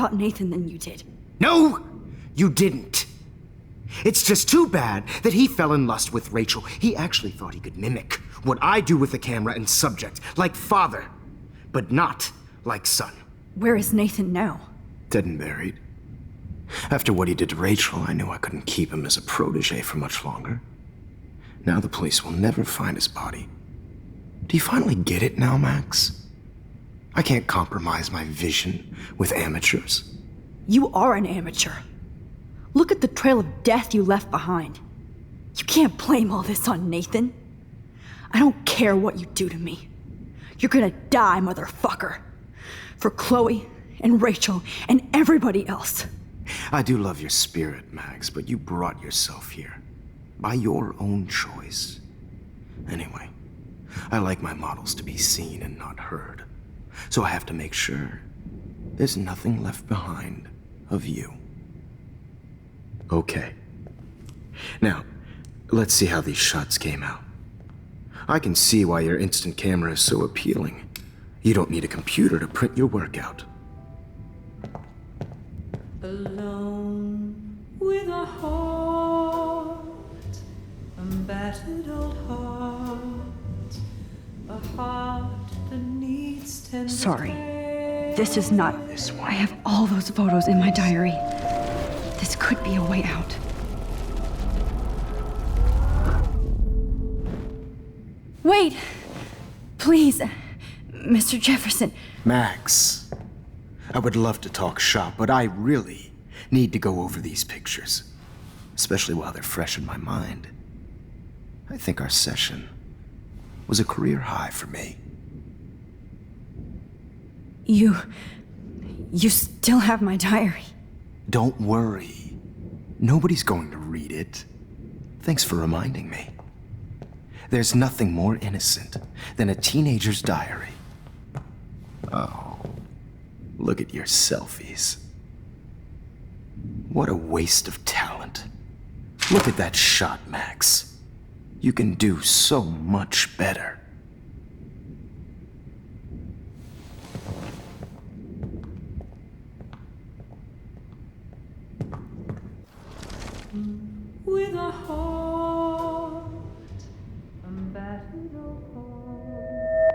about Nathan than you did. No, you didn't. It's just too bad that he fell in lust with Rachel. He actually thought he could mimic what I do with the camera and subject, like father, but not like son. Where is Nathan now? Dead and buried. After what he did to Rachel, I knew I couldn't keep him as a protege for much longer. Now the police will never find his body. Do you finally get it now, Max? I can't compromise my vision with amateurs. You are an amateur. Look at the trail of death you left behind. You can't blame all this on Nathan. I don't care what you do to me. You're gonna die, motherfucker. For Chloe and Rachel and everybody else. I do love your spirit, Max, but you brought yourself here. By your own choice. Anyway, I like my models to be seen and not heard. So I have to make sure there's nothing left behind of you. Okay. Now, let's see how these shots came out. I can see why your instant camera is so appealing. You don't need a computer to print your work out. Alone with a heart, a battered old heart, a heart that needs tender. Sorry. This is not this one. I have all those photos in my diary. This could be a way out. Wait! Please, Mr. Jefferson. Max, I would love to talk shop, but I really need to go over these pictures. Especially while they're fresh in my mind. I think our session was a career high for me. You still have my diary. Don't worry. Nobody's going to read it. Thanks for reminding me. There's nothing more innocent than a teenager's diary. Oh, look at your selfies. What a waste of talent. Look at that shot, Max. You can do so much better. With a heart, a battered old heart.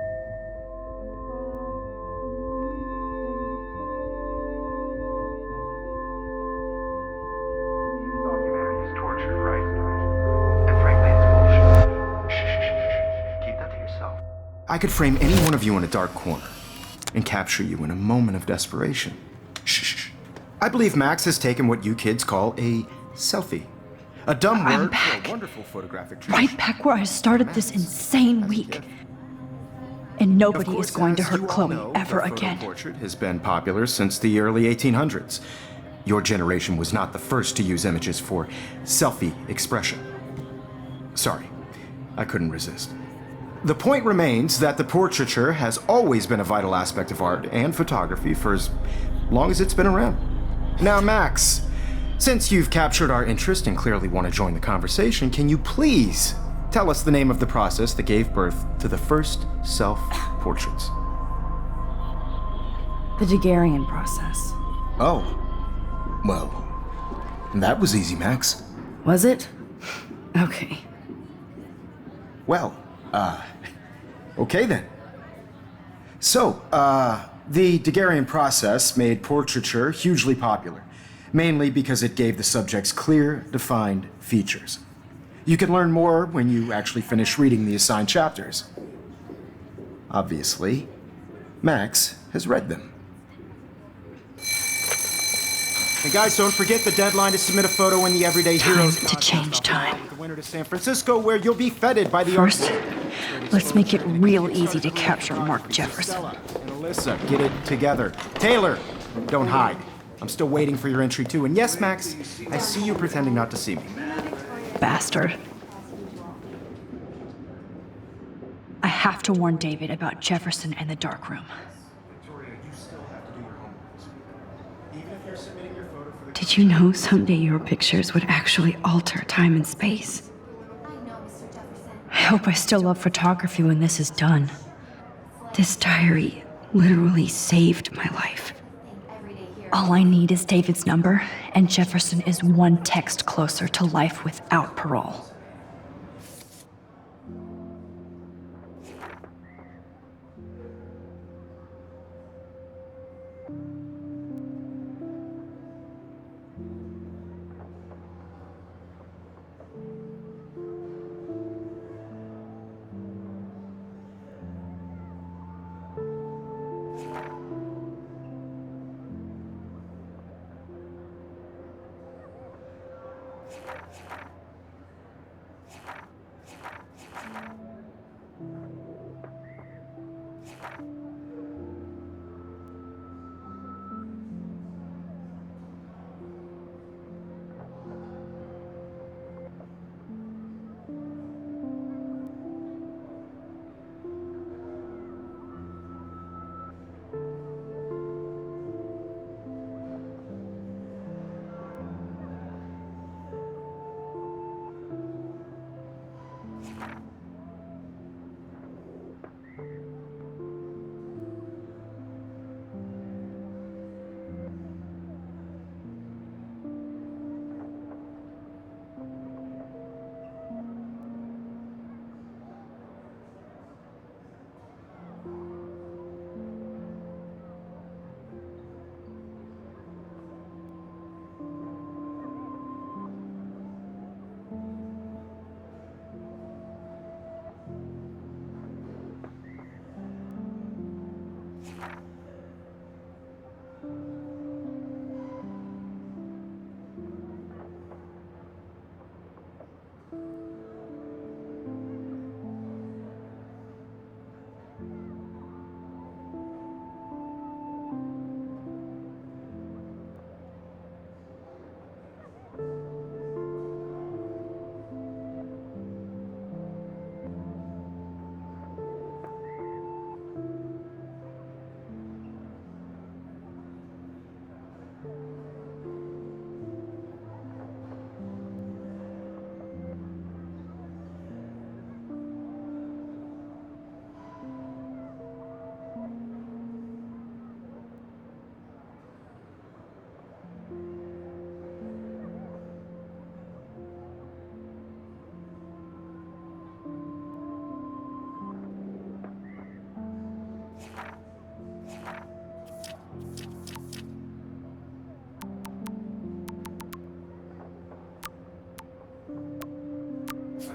You thought humanity is torture, right? And frankly, it's bullshit. Shh. Keep that to yourself. I could frame any one of you in a dark corner and capture you in a moment of desperation. Shh. I believe Max has taken what you kids call a selfie. A dumb word for a wonderful photographic tradition. Right back where I started this insane week. And nobody is going to hurt Chloe ever again. The portrait has been popular since the early 1800s. Your generation was not the first to use images for selfie expression. Sorry, I couldn't resist. The point remains that the portraiture has always been a vital aspect of art and photography for as long as it's been around. Now, Max, since you've captured our interest and clearly want to join the conversation, can you please tell us the name of the process that gave birth to the first self-portraits? The Daguerrean process. Oh. Well, that was easy, Max. Was it? Okay. Well, okay then. So, the Daguerrean process made portraiture hugely popular. Mainly because it gave the subjects clear, defined features. You can learn more when you actually finish reading the assigned chapters. Obviously, Max has read them. And guys, don't forget the deadline to submit a photo in the Everyday Heroes to change time. The winner to San Francisco, where you'll be feted by the First, let's make it real easy to capture Mark Jefferson. And Alyssa, get it together. Taylor, don't hide. I'm still waiting for your entry too. And yes, Max, I see you pretending not to see me. Bastard. I have to warn David about Jefferson and the darkroom. Victoria, you still have to do your homework this week. Even if you're submitting your photo for the... Did you know someday your pictures would actually alter time and space? I hope I still love photography when this is done. This diary literally saved my life. All I need is David's number, and Jefferson is one text closer to life without parole.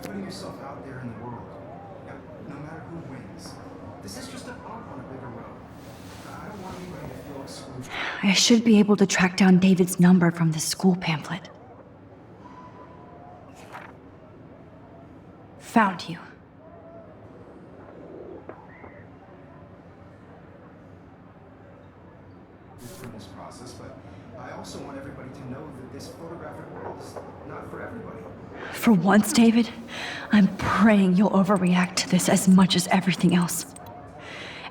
Putting yourself out there in the world, no matter who wins. This is just a bump on a bigger road. I don't want anybody to feel excluded. I should be able to track down David's number from the school pamphlet. Found you. From this process, but I also want everybody to know that this photographic world is not for everybody. For once, David, I'm praying you'll overreact to this as much as everything else.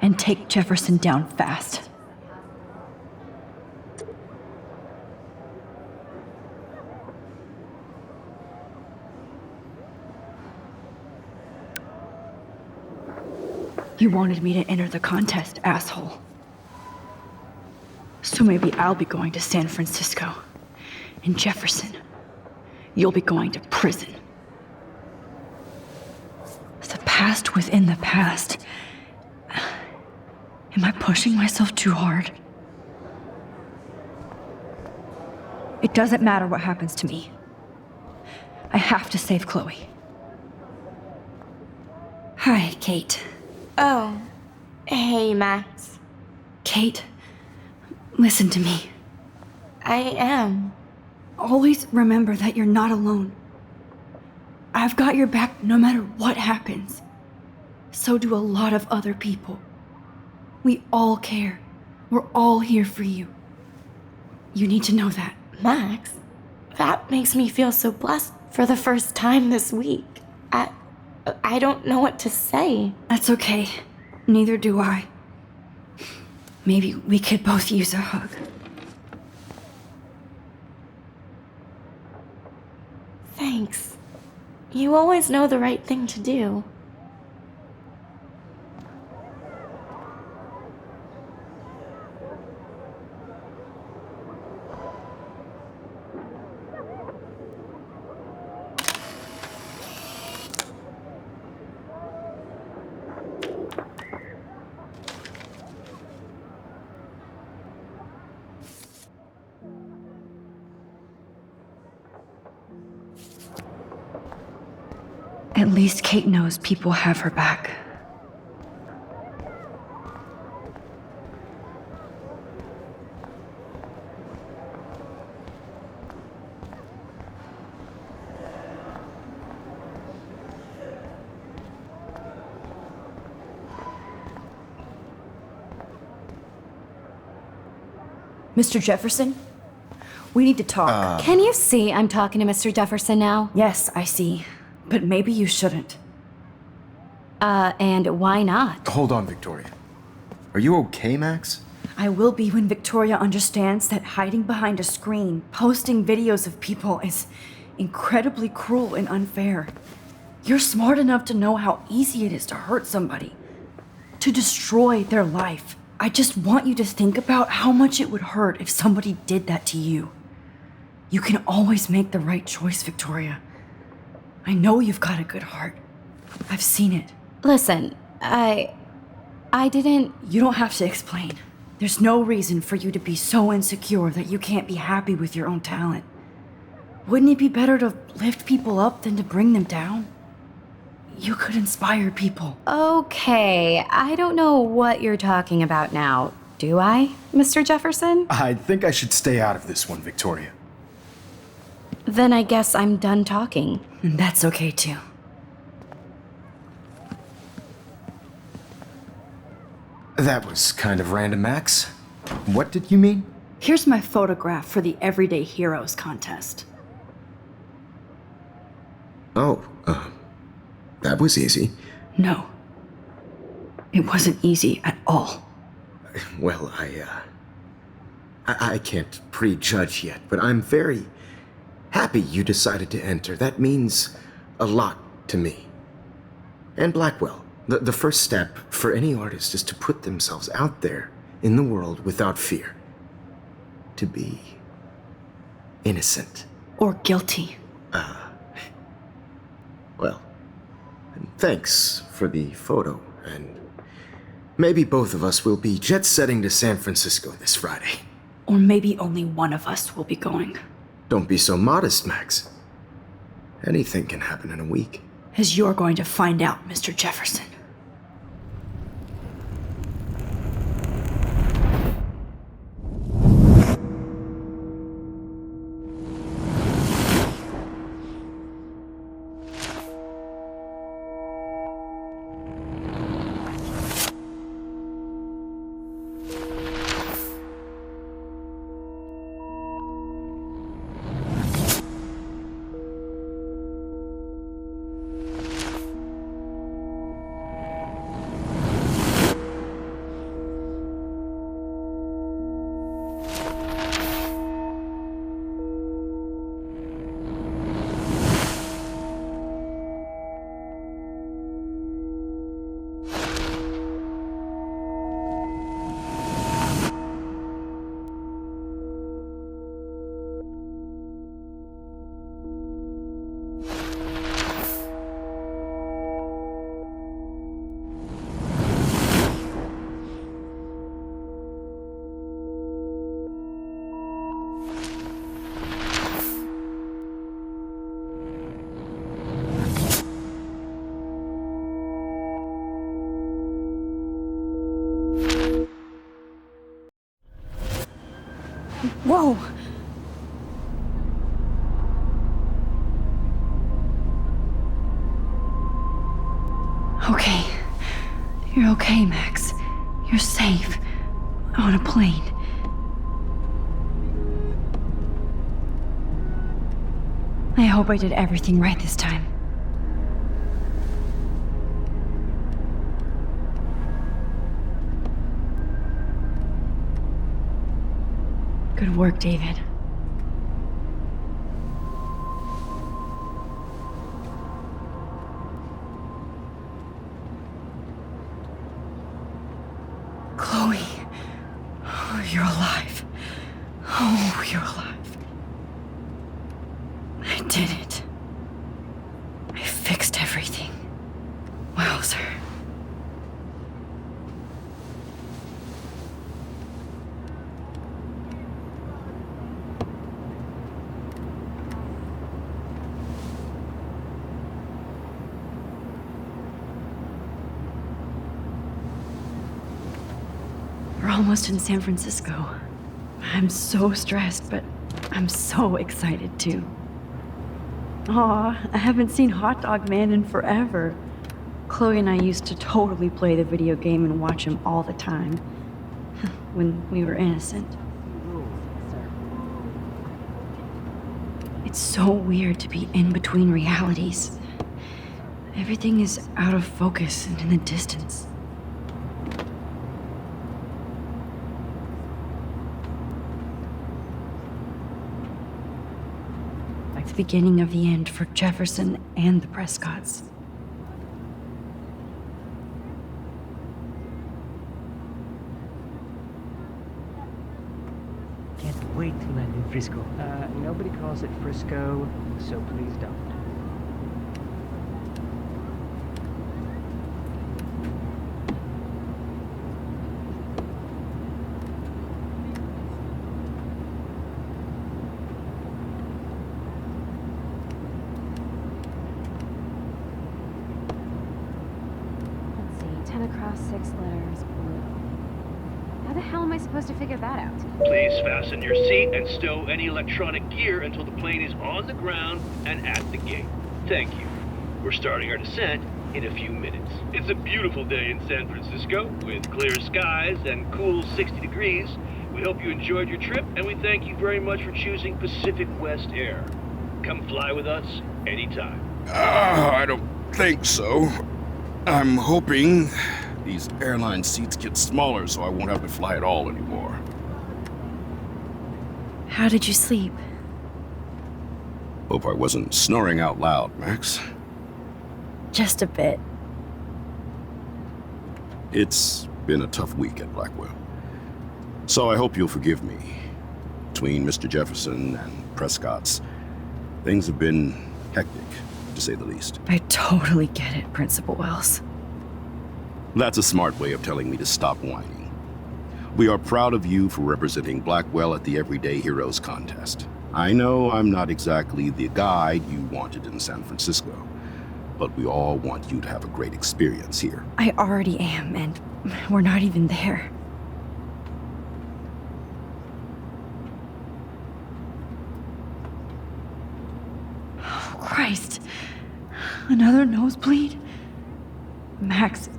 And take Jefferson down fast. You wanted me to enter the contest, asshole. So maybe I'll be going to San Francisco. And Jefferson, you'll be going to prison. The past within the past. Am I pushing myself too hard? It doesn't matter what happens to me. I have to save Chloe. Hi, Kate. Oh, hey, Max. Kate, listen to me. I am. Always remember that you're not alone. I've got your back no matter what happens. So do a lot of other people. We all care. We're all here for you. You need to know that. Max, that makes me feel so blessed for the first time this week. I don't know what to say. That's okay. Neither do I. Maybe we could both use a hug. Thanks. You always know the right thing to do. At least Kate knows people have her back. Mr. Jefferson? We need to talk. Can you see I'm talking to Mr. Jefferson now? Yes, I see. But maybe you shouldn't. And why not? Hold on, Victoria. Are you okay, Max? I will be when Victoria understands that hiding behind a screen, posting videos of people is incredibly cruel and unfair. You're smart enough to know how easy it is to hurt somebody, to destroy their life. I just want you to think about how much it would hurt if somebody did that to you. You can always make the right choice, Victoria. I know you've got a good heart. I've seen it. Listen, I didn't... You don't have to explain. There's no reason for you to be so insecure that you can't be happy with your own talent. Wouldn't it be better to lift people up than to bring them down? You could inspire people. Okay, I don't know what you're talking about now, do I, Mr. Jefferson? I think I should stay out of this one, Victoria. Then I guess I'm done talking. And that's okay too. That was kind of random, Max. What did you mean? Here's my photograph for the Everyday Heroes contest. Oh, that was easy. No. It wasn't easy at all. Well, I can't prejudge yet, but I'm very happy you decided to enter. That means a lot to me. And Blackwell. The first step for any artist is to put themselves out there in the world without fear. To be innocent. Or guilty. Well, thanks for the photo, and maybe both of us will be jet-setting to San Francisco this Friday. Or maybe only one of us will be going. Don't be so modest, Max. Anything can happen in a week. As you're going to find out, Mr. Jefferson. Whoa! Okay. You're okay, Max. You're safe. On a plane. I hope I did everything right this time. Good work, David. Chloe. Oh, you're alive. Oh, you're alive. I did it. I fixed everything. Wowzer. almost in San Francisco. I'm so stressed, but I'm so excited too. Aw, I haven't seen Hot Dog Man in forever. Chloe and I used to totally play the video game and watch him all the time. When we were innocent. It's so weird to be in between realities. Everything is out of focus and in the distance. Like the beginning of the end for Jefferson and the Prescotts. Can't wait to land in Frisco. Nobody calls it Frisco, so please don't. Let's see, 10 across, 6 letters, blue. How the hell am I supposed to figure that out? Please fasten your seat and stow any electronic gear until the plane is on the ground and at the gate. Thank you. We're starting our descent in a few minutes. It's a beautiful day in San Francisco with clear skies and cool 60 degrees. We hope you enjoyed your trip, and we thank you very much for choosing Pacific West Air. Come fly with us anytime. I don't think so. I'm hoping these airline seats get smaller so I won't have to fly at all anymore. How did you sleep? Hope I wasn't snoring out loud, Max. Just a bit. It's been a tough week at Blackwell. So I hope you'll forgive me. Between Mr. Jefferson and Prescott's, things have been hectic, to say the least. I totally get it, Principal Wells. That's a smart way of telling me to stop whining. We are proud of you for representing Blackwell at the Everyday Heroes contest. I know I'm not exactly the guide you wanted in San Francisco, but we all want you to have a great experience here. I already am, and we're not even there. Oh, Christ. Another nosebleed? Max,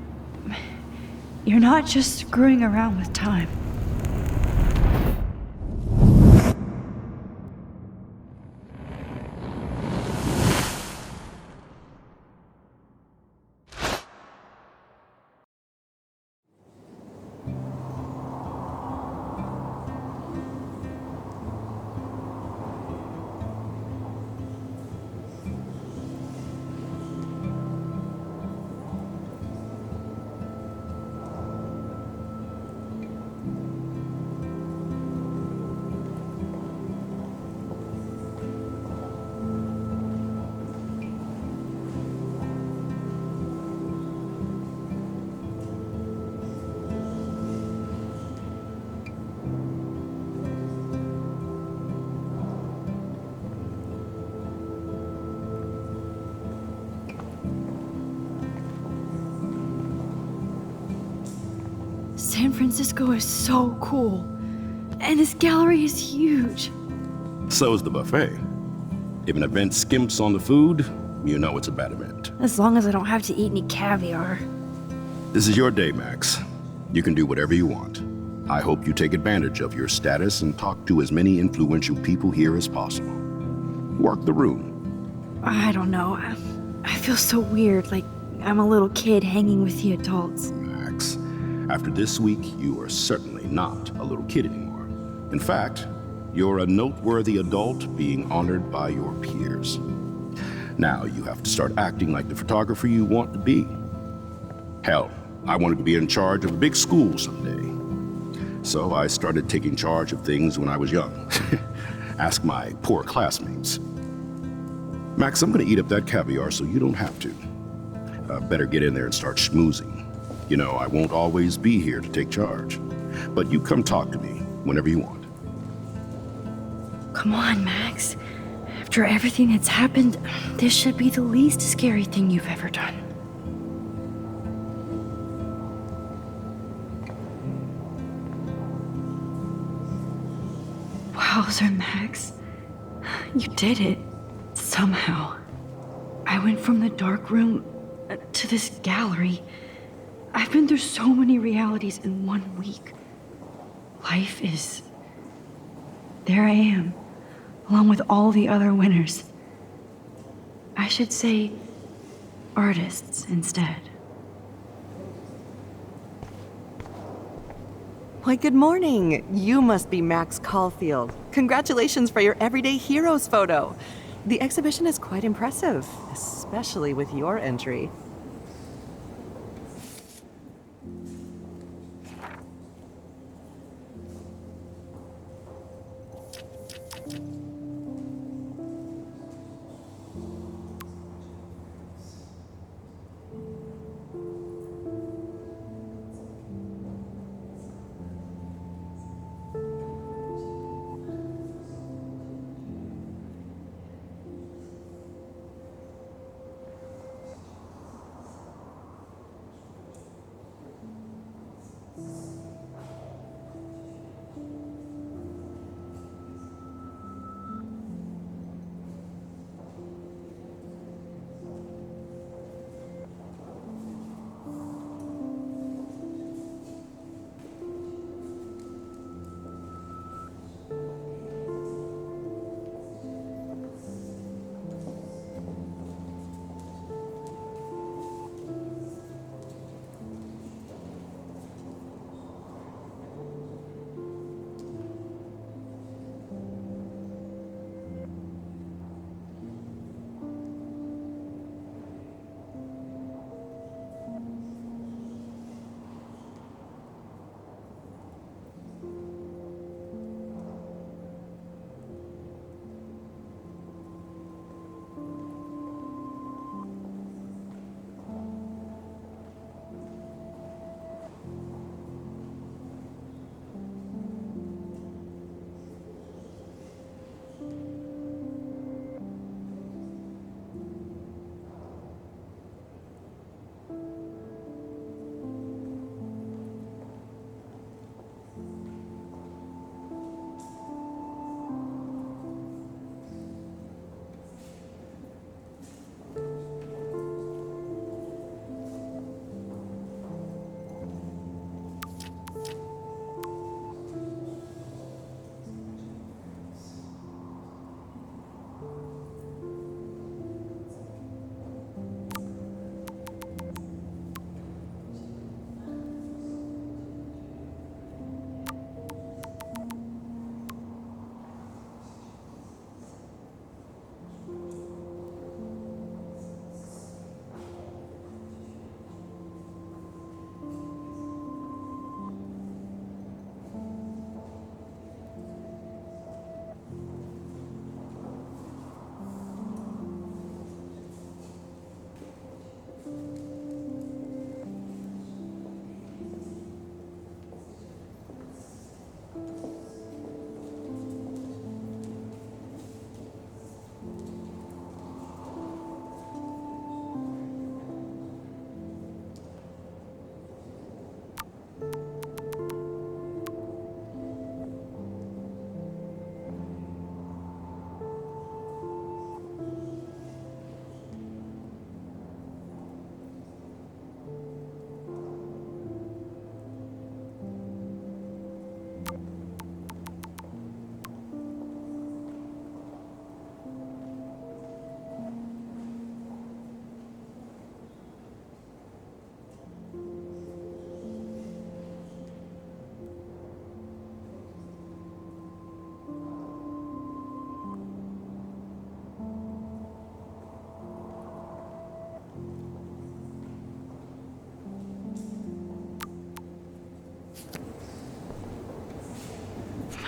you're not just screwing around with time. San Francisco is so cool. And this gallery is huge. So is the buffet. If an event skimps on the food, you know it's a bad event. As long as I don't have to eat any caviar. This is your day, Max. You can do whatever you want. I hope you take advantage of your status and talk to as many influential people here as possible. Work the room. I don't know. I feel so weird, like I'm a little kid hanging with the adults. Max, after this week, you are certainly not a little kid anymore. In fact, you're a noteworthy adult being honored by your peers. Now you have to start acting like the photographer you want to be. Hell, I wanted to be in charge of a big school someday. So I started taking charge of things when I was young. Ask my poor classmates. Max, I'm gonna eat up that caviar so you don't have to. Better get in there and start schmoozing. You know, I won't always be here to take charge. But you come talk to me whenever you want. Come on, Max. After everything that's happened, this should be the least scary thing you've ever done. Wowzer, Max. You did it. Somehow. I went from the dark room to this gallery. I've been through so many realities in 1 week. Life is... There I am, along with all the other winners. I should say artists instead. Why, good morning. You must be Max Caulfield. Congratulations for your Everyday Heroes photo. The exhibition is quite impressive, especially with your entry.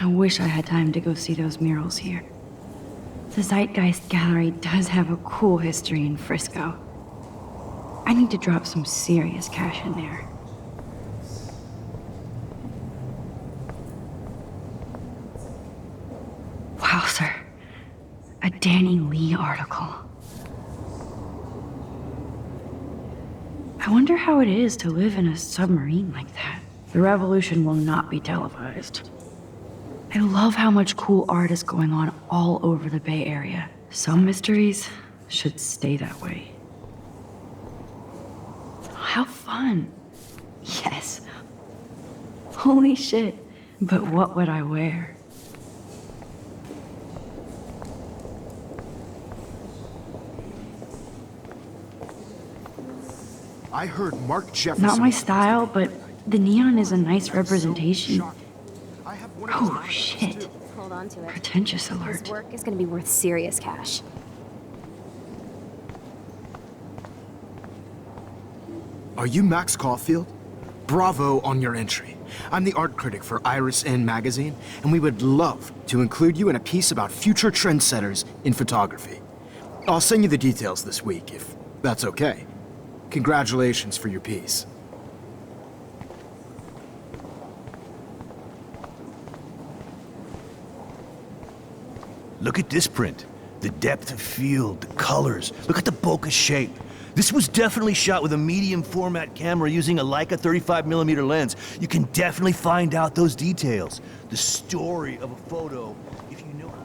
I wish I had time to go see those murals here. The Zeitgeist Gallery does have a cool history in Frisco. I need to drop some serious cash in there. Wow, sir. A Danny Lee article. I wonder how it is to live in a submarine like that. The revolution will not be televised. I love how much cool art is going on all over the Bay Area. Some mysteries should stay that way. How fun. Yes. Holy shit. But what would I wear? I heard Mark Jefferson. Not my style, but the neon is a nice representation. Oh, shit. Hold on to it. Pretentious His alert. work is gonna be worth serious cash. Are you Max Caulfield? Bravo on your entry. I'm the art critic for Iris N magazine, and we would love to include you in a piece about future trendsetters in photography. I'll send you the details this week, if that's okay. Congratulations for your piece. Look at this print. The depth of field, the colors. Look at the bokeh shape. This was definitely shot with a medium format camera using a Leica 35mm lens. You can definitely find out those details. The story of a photo, if you know how.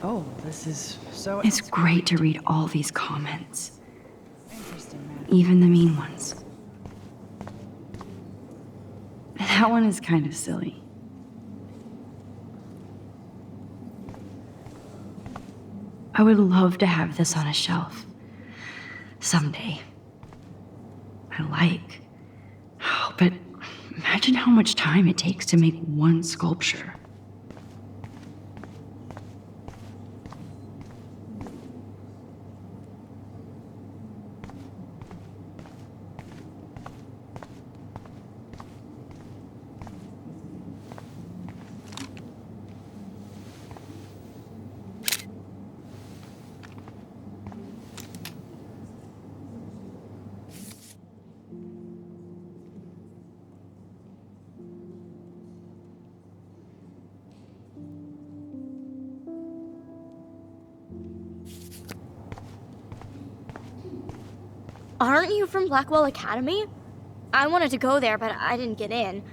Oh, this is so... It's great to read all these comments. interesting, man. Even the mean ones. That one is kind of silly. I would love to have this on a shelf. Someday. I like. Oh, but imagine how much time it takes to make one sculpture. Aren't you from Blackwell Academy? I wanted to go there, but I didn't get in.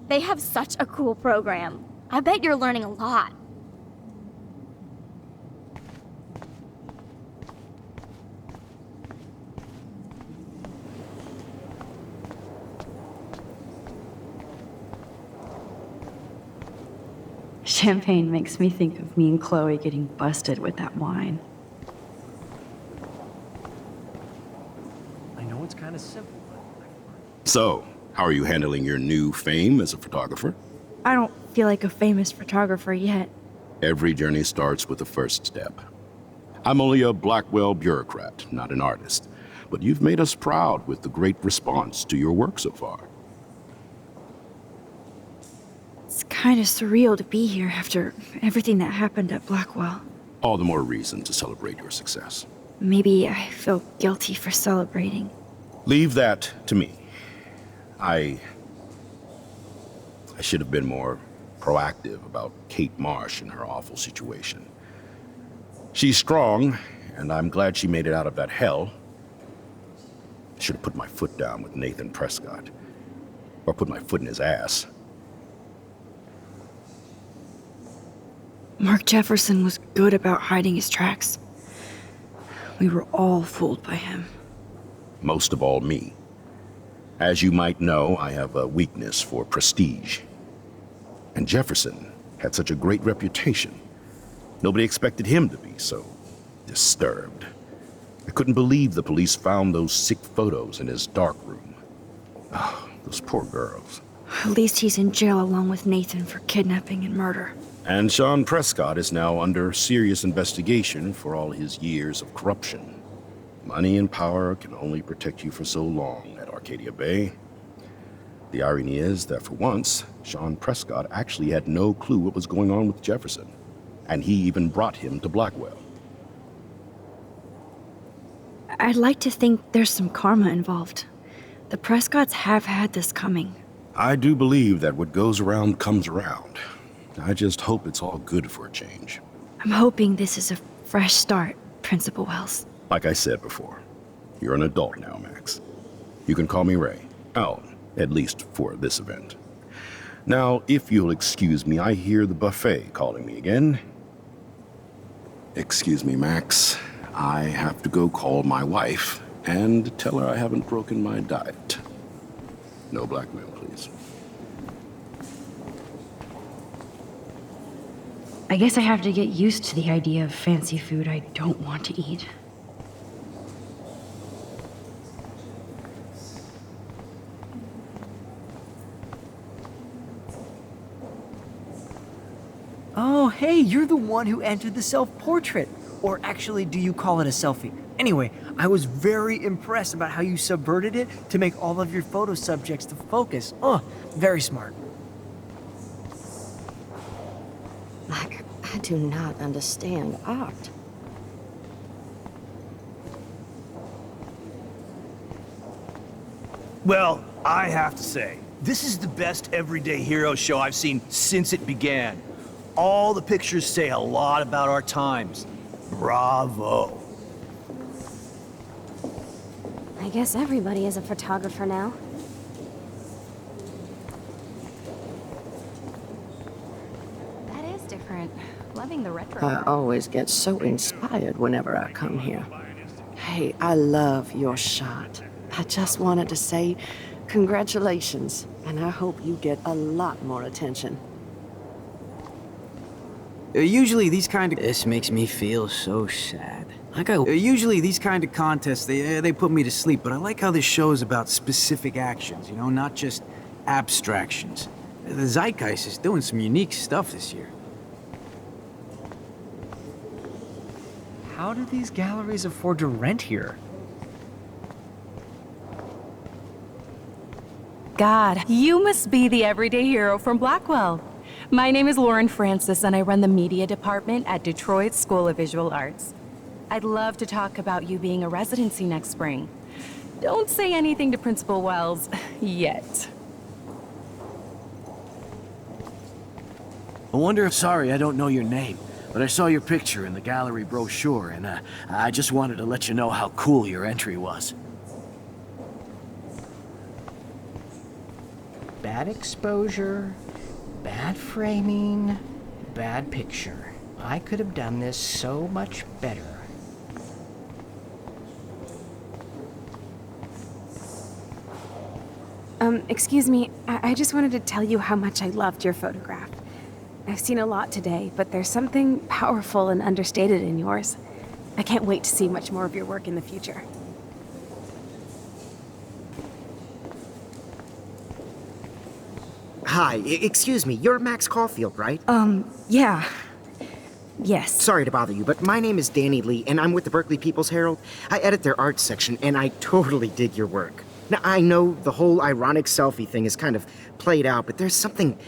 They have such a cool program. I bet you're learning a lot. Champagne makes me think of me and Chloe getting busted with that wine. I know it's kind of simple, but... So, how are you handling your new fame as a photographer? I don't feel like a famous photographer yet. Every journey starts with the first step. I'm only a Blackwell bureaucrat, not an artist. But you've made us proud with the great response to your work so far. It's kind of surreal to be here after everything that happened at Blackwell. All the more reason to celebrate your success. Maybe I feel guilty for celebrating. Leave that to me. I should have been more proactive about Kate Marsh and her awful situation. She's strong, and I'm glad she made it out of that hell. I should have put my foot down with Nathan Prescott. Or put my foot in his ass. Mark Jefferson was good about hiding his tracks. We were all fooled by him. Most of all, me. As you might know, I have a weakness for prestige. And Jefferson had such a great reputation. Nobody expected him to be so disturbed. I couldn't believe the police found those sick photos in his dark room. Oh, those poor girls. At least he's in jail along with Nathan for kidnapping and murder. And Sean Prescott is now under serious investigation for all his years of corruption. Money and power can only protect you for so long at Arcadia Bay. The irony is that for once, Sean Prescott actually had no clue what was going on with Jefferson. And he even brought him to Blackwell. I'd like to think there's some karma involved. The Prescotts have had this coming. I do believe that what goes around comes around. I just hope it's all good for a change. I'm hoping this is a fresh start, Principal Wells. Like I said before, you're an adult now, Max. You can call me Ray. Oh, at least for this event. Now, if you'll excuse me, I hear the buffet calling me again. Excuse me, Max. I have to go call my wife and tell her I haven't broken my diet. No blackmail, please. I guess I have to get used to the idea of fancy food I don't want to eat. Oh, hey, you're the one who entered the self-portrait. Or actually, do you call it a selfie? Anyway, I was very impressed about how you subverted it to make all of your photo subjects the focus. Oh, very smart. I do not understand art. Well, I have to say, this is the best everyday hero show I've seen since it began. All the pictures say a lot about our times. Bravo. I guess everybody is a photographer now. That is different. Loving the retro. I always get so inspired whenever I come here. Hey, I love your shot. I just wanted to say congratulations, and I hope you get a lot more attention. Usually these kind of... This makes me feel so sad. Usually these kind of contests, they put me to sleep, but I like how this show is about specific actions, you know, not just abstractions. The Zeitgeist is doing some unique stuff this year. How do these galleries afford to rent here? God, you must be the everyday hero from Blackwell. My name is Lauren Francis, and I run the media department at Detroit School of Visual Arts. I'd love to talk about you being a residency next spring. Don't say anything to Principal Wells yet. I wonder if... Sorry, I don't know your name, but I saw your picture in the gallery brochure, and I just wanted to let you know how cool your entry was. Bad exposure, bad framing, bad picture. I could have done this so much better. Excuse me, I just wanted to tell you how much I loved your photograph. I've seen a lot today, but there's something powerful and understated in yours. I can't wait to see much more of your work in the future. Hi, excuse me, you're Max Caulfield, right? Yeah. Yes. Sorry to bother you, but my name is Danny Lee, and I'm with the Berkeley People's Herald. I edit their arts section, and I totally dig your work. Now, I know the whole ironic selfie thing is kind of played out, but there's something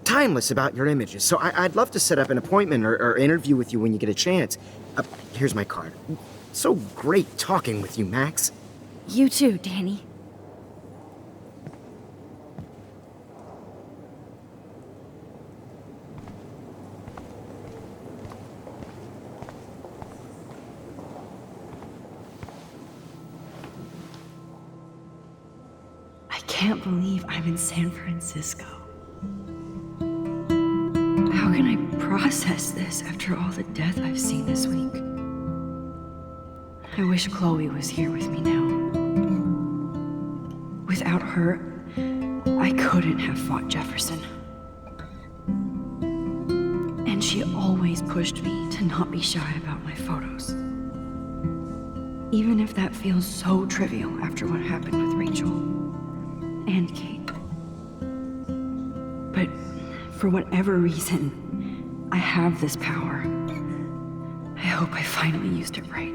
timeless about your images, so I'd love to set up an appointment or interview with you when you get a chance. Here's my card. So great talking with you, Max. You too, Danny. I can't believe I'm in San Francisco. How can I process this after all the death I've seen this week? I wish Chloe was here with me now. Without her, I couldn't have fought Jefferson. And she always pushed me to not be shy about my photos. Even if that feels so trivial after what happened with Rachel and Kate. But for whatever reason, I have this power. I hope I finally used it right.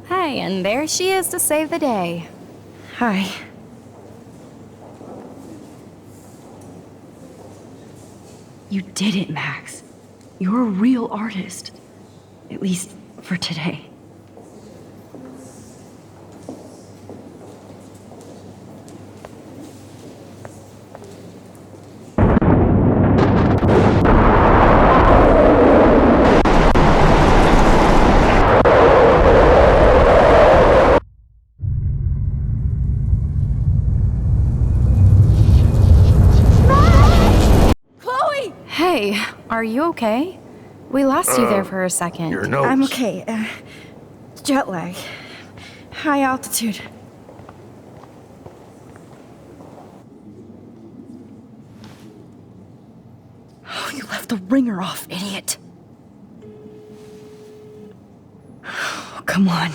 Hi, and there she is to save the day. Hi. You did it, Max. You're a real artist. At least for today. Hey, are you okay? We lost you there for a second. Your nose. I'm okay. Jet lag. High altitude. Oh, you left the ringer off, idiot. Oh, come on.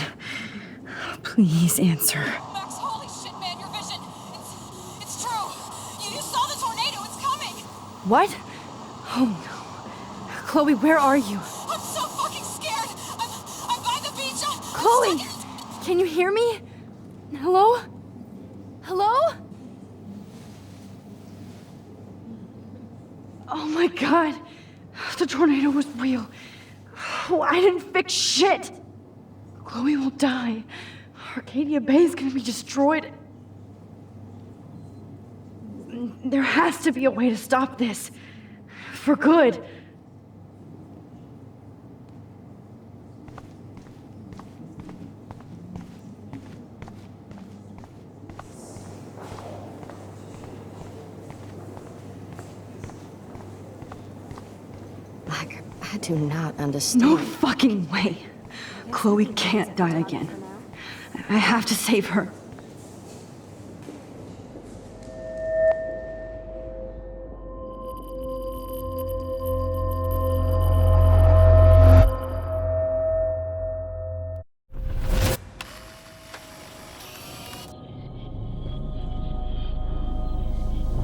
Please answer. Max, holy shit, man, your vision. It's true. You saw the tornado. It's coming. What? Oh no. Chloe, where are you? I'm so fucking scared. I'm by the beach. Chloe! Can you hear me? Hello? Hello? Oh my god. The tornado was real. Oh, I didn't fix shit. Chloe will die. Arcadia Bay is gonna be destroyed. There has to be a way to stop this. For good. I do not understand. No fucking way. Chloe can't die again. I have to save her.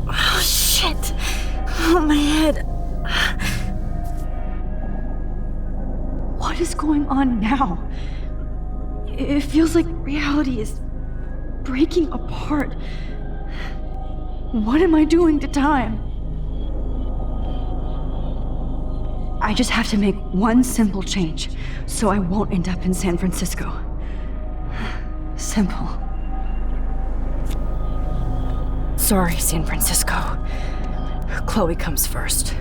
Oh, shit. Oh, my head. What is going on now? It feels like reality is breaking apart. What am I doing to time? I just have to make one simple change so I won't end up in San Francisco. Simple. Sorry, San Francisco. Chloe comes first.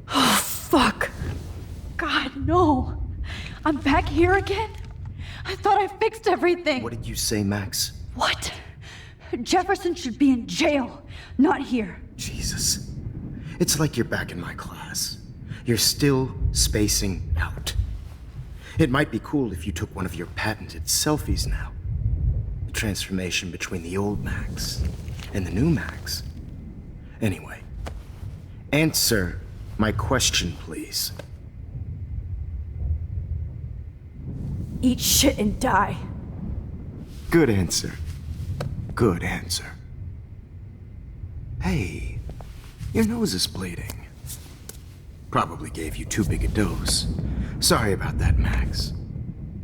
Oh, fuck. God, no. I'm back here again? I thought I fixed everything. What did you say, Max? What? Jefferson should be in jail, not here. Jesus. It's like you're back in my class. You're still spacing out. It might be cool if you took one of your patented selfies now. The transformation between the old Max and the new Max. Anyway, answer my question, please. Eat shit and die. Good answer. Good answer. Hey, your nose is bleeding. Probably gave you too big a dose. Sorry about that, Max.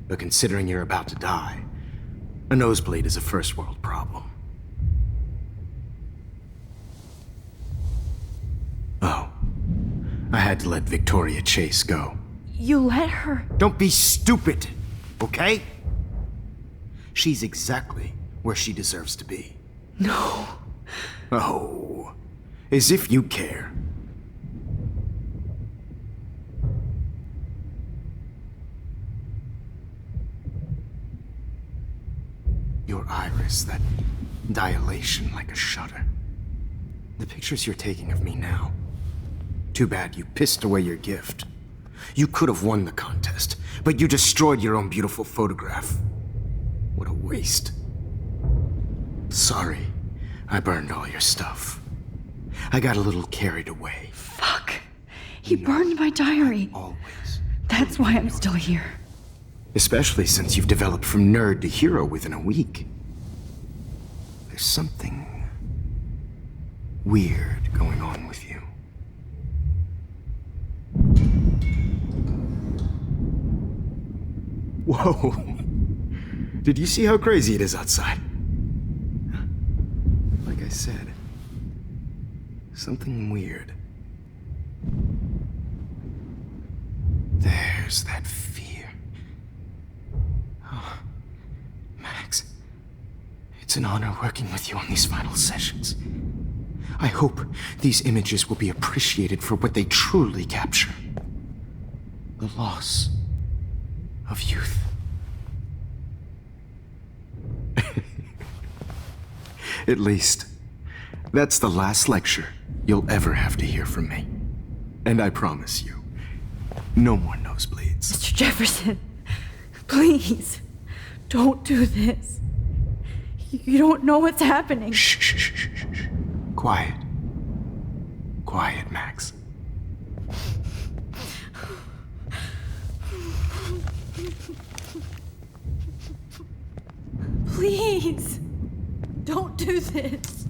But considering you're about to die, a nosebleed is a first world problem. Oh, I had to let Victoria Chase go. You let her? Don't be stupid, okay? She's exactly where she deserves to be. No. Oh, as if you care. Your iris, that dilation like a shutter. The pictures you're taking of me now. Too bad you pissed away your gift. You could have won the contest, but you destroyed your own beautiful photograph. What a waste. Sorry, I burned all your stuff. I got a little carried away. Fuck. He burned my diary. Always. That's why I'm still here. Especially since you've developed from nerd to hero within a week. There's something weird going on with you. Whoa. Did you see how crazy it is outside? Like I said, something weird. There's that fear. Oh, Max, it's an honor working with you on these final sessions. I hope these images will be appreciated for what they truly capture. The loss of youth. At least, that's the last lecture you'll ever have to hear from me. And I promise you, no more nosebleeds. Mr. Jefferson, please, don't do this. You don't know what's happening. Shh, shh, shh, shh, shh. Quiet. Quiet, Max. Please, don't do this.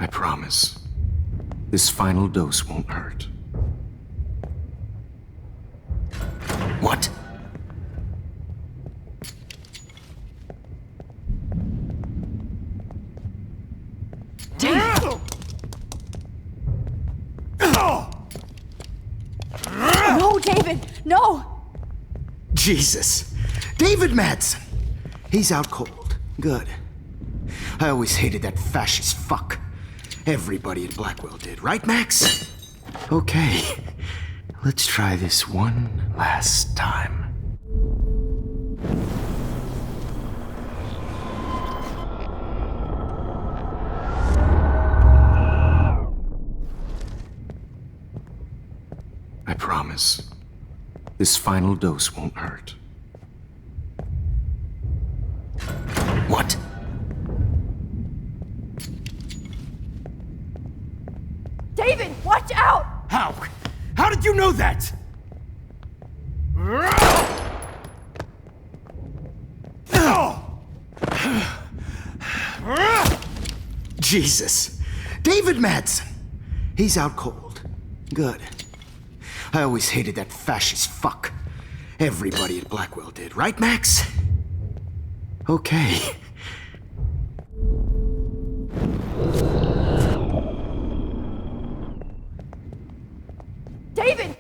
I promise, this final dose won't hurt. What? No, David, no! Jesus. David Madsen. He's out cold. Good. I always hated that fascist fuck. Everybody at Blackwell did, right, Max? Okay. Let's try this one last time. I promise, this final dose won't hurt. What? David, watch out! How? How did you know that? Jesus. David Madsen. He's out cold. Good. I always hated that fascist fuck. Everybody at Blackwell did, right, Max? Okay. David!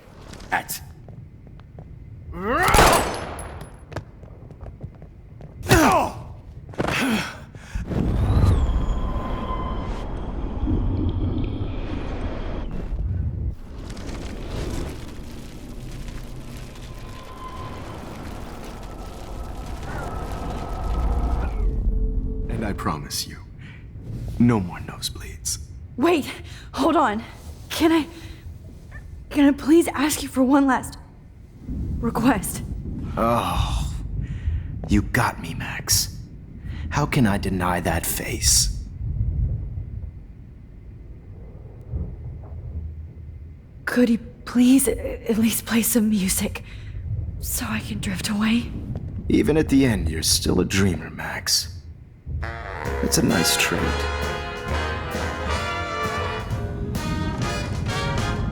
At. And I promise you, no more nosebleeds. Wait, hold on. Can I please ask you for one last request? Oh, you got me, Max. How can I deny that face? Could you please at least play some music so I can drift away? Even at the end, you're still a dreamer, Max. It's a nice trait.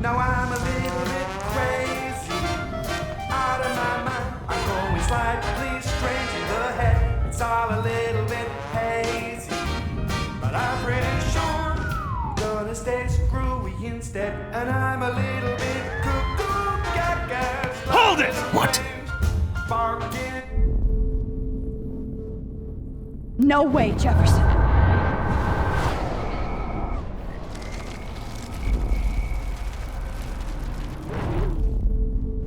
Now I'm a little bit crazy, out of my mind. I'm going slightly strange in the head. It's all a little bit hazy, but I'm pretty sure I'm gonna stay screwy instead. And I'm a little bit cuckoo gaga. Hold it! What? Barking. No way, Jefferson.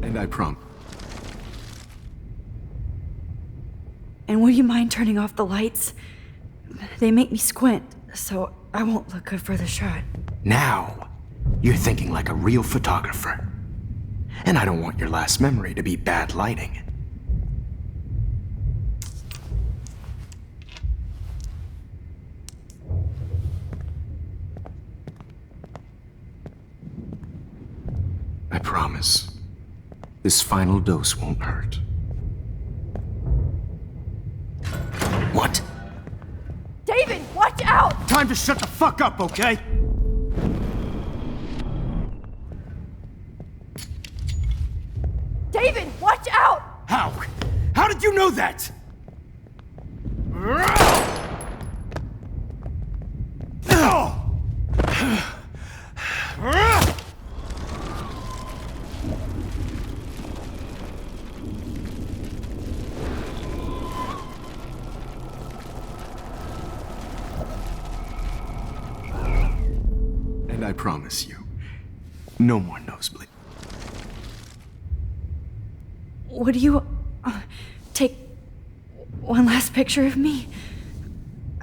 And I promise. And will you mind turning off the lights? They make me squint, so I won't look good for the shot. Now, you're thinking like a real photographer. And I don't want your last memory to be bad lighting. I promise. promise. This final dose won't hurt. What? David, watch out! Time to shut the fuck up, okay? David, watch out! How? How did you know that? And I promise you, no more nosebleed. Would you take one last picture of me?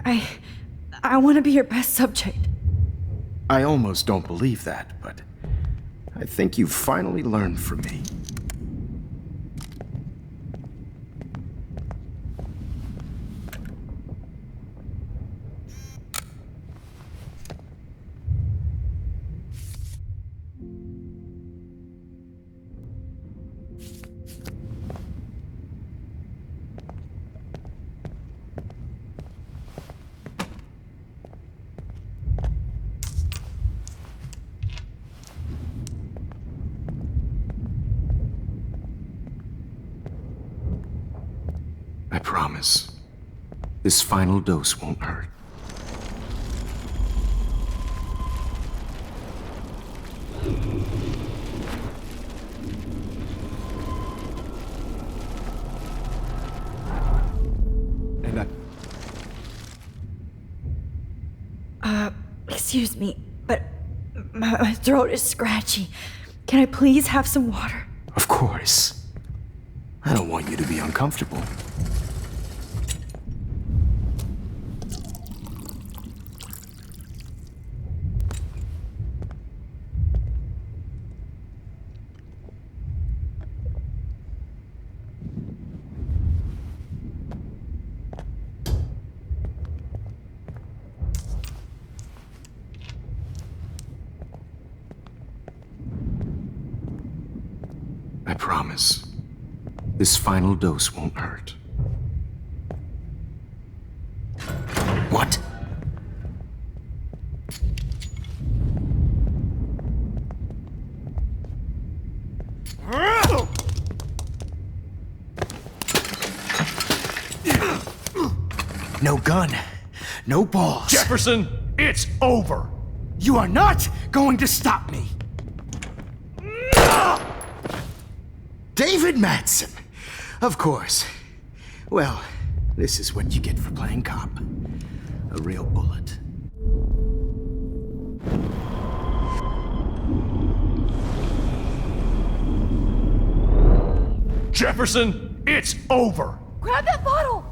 I want to be your best subject. I almost don't believe that, but I think you've finally learned from me. I promise. This final dose won't hurt. And excuse me, but my throat is scratchy. Can I please have some water? Of course. I don't want you to be uncomfortable. I promise. This final dose won't hurt. What? No gun. No balls. Jefferson, it's over. You are not going to stop me. David Madsen. Of course. Well, this is what you get for playing cop. A real bullet. Jefferson, it's over. Grab that bottle!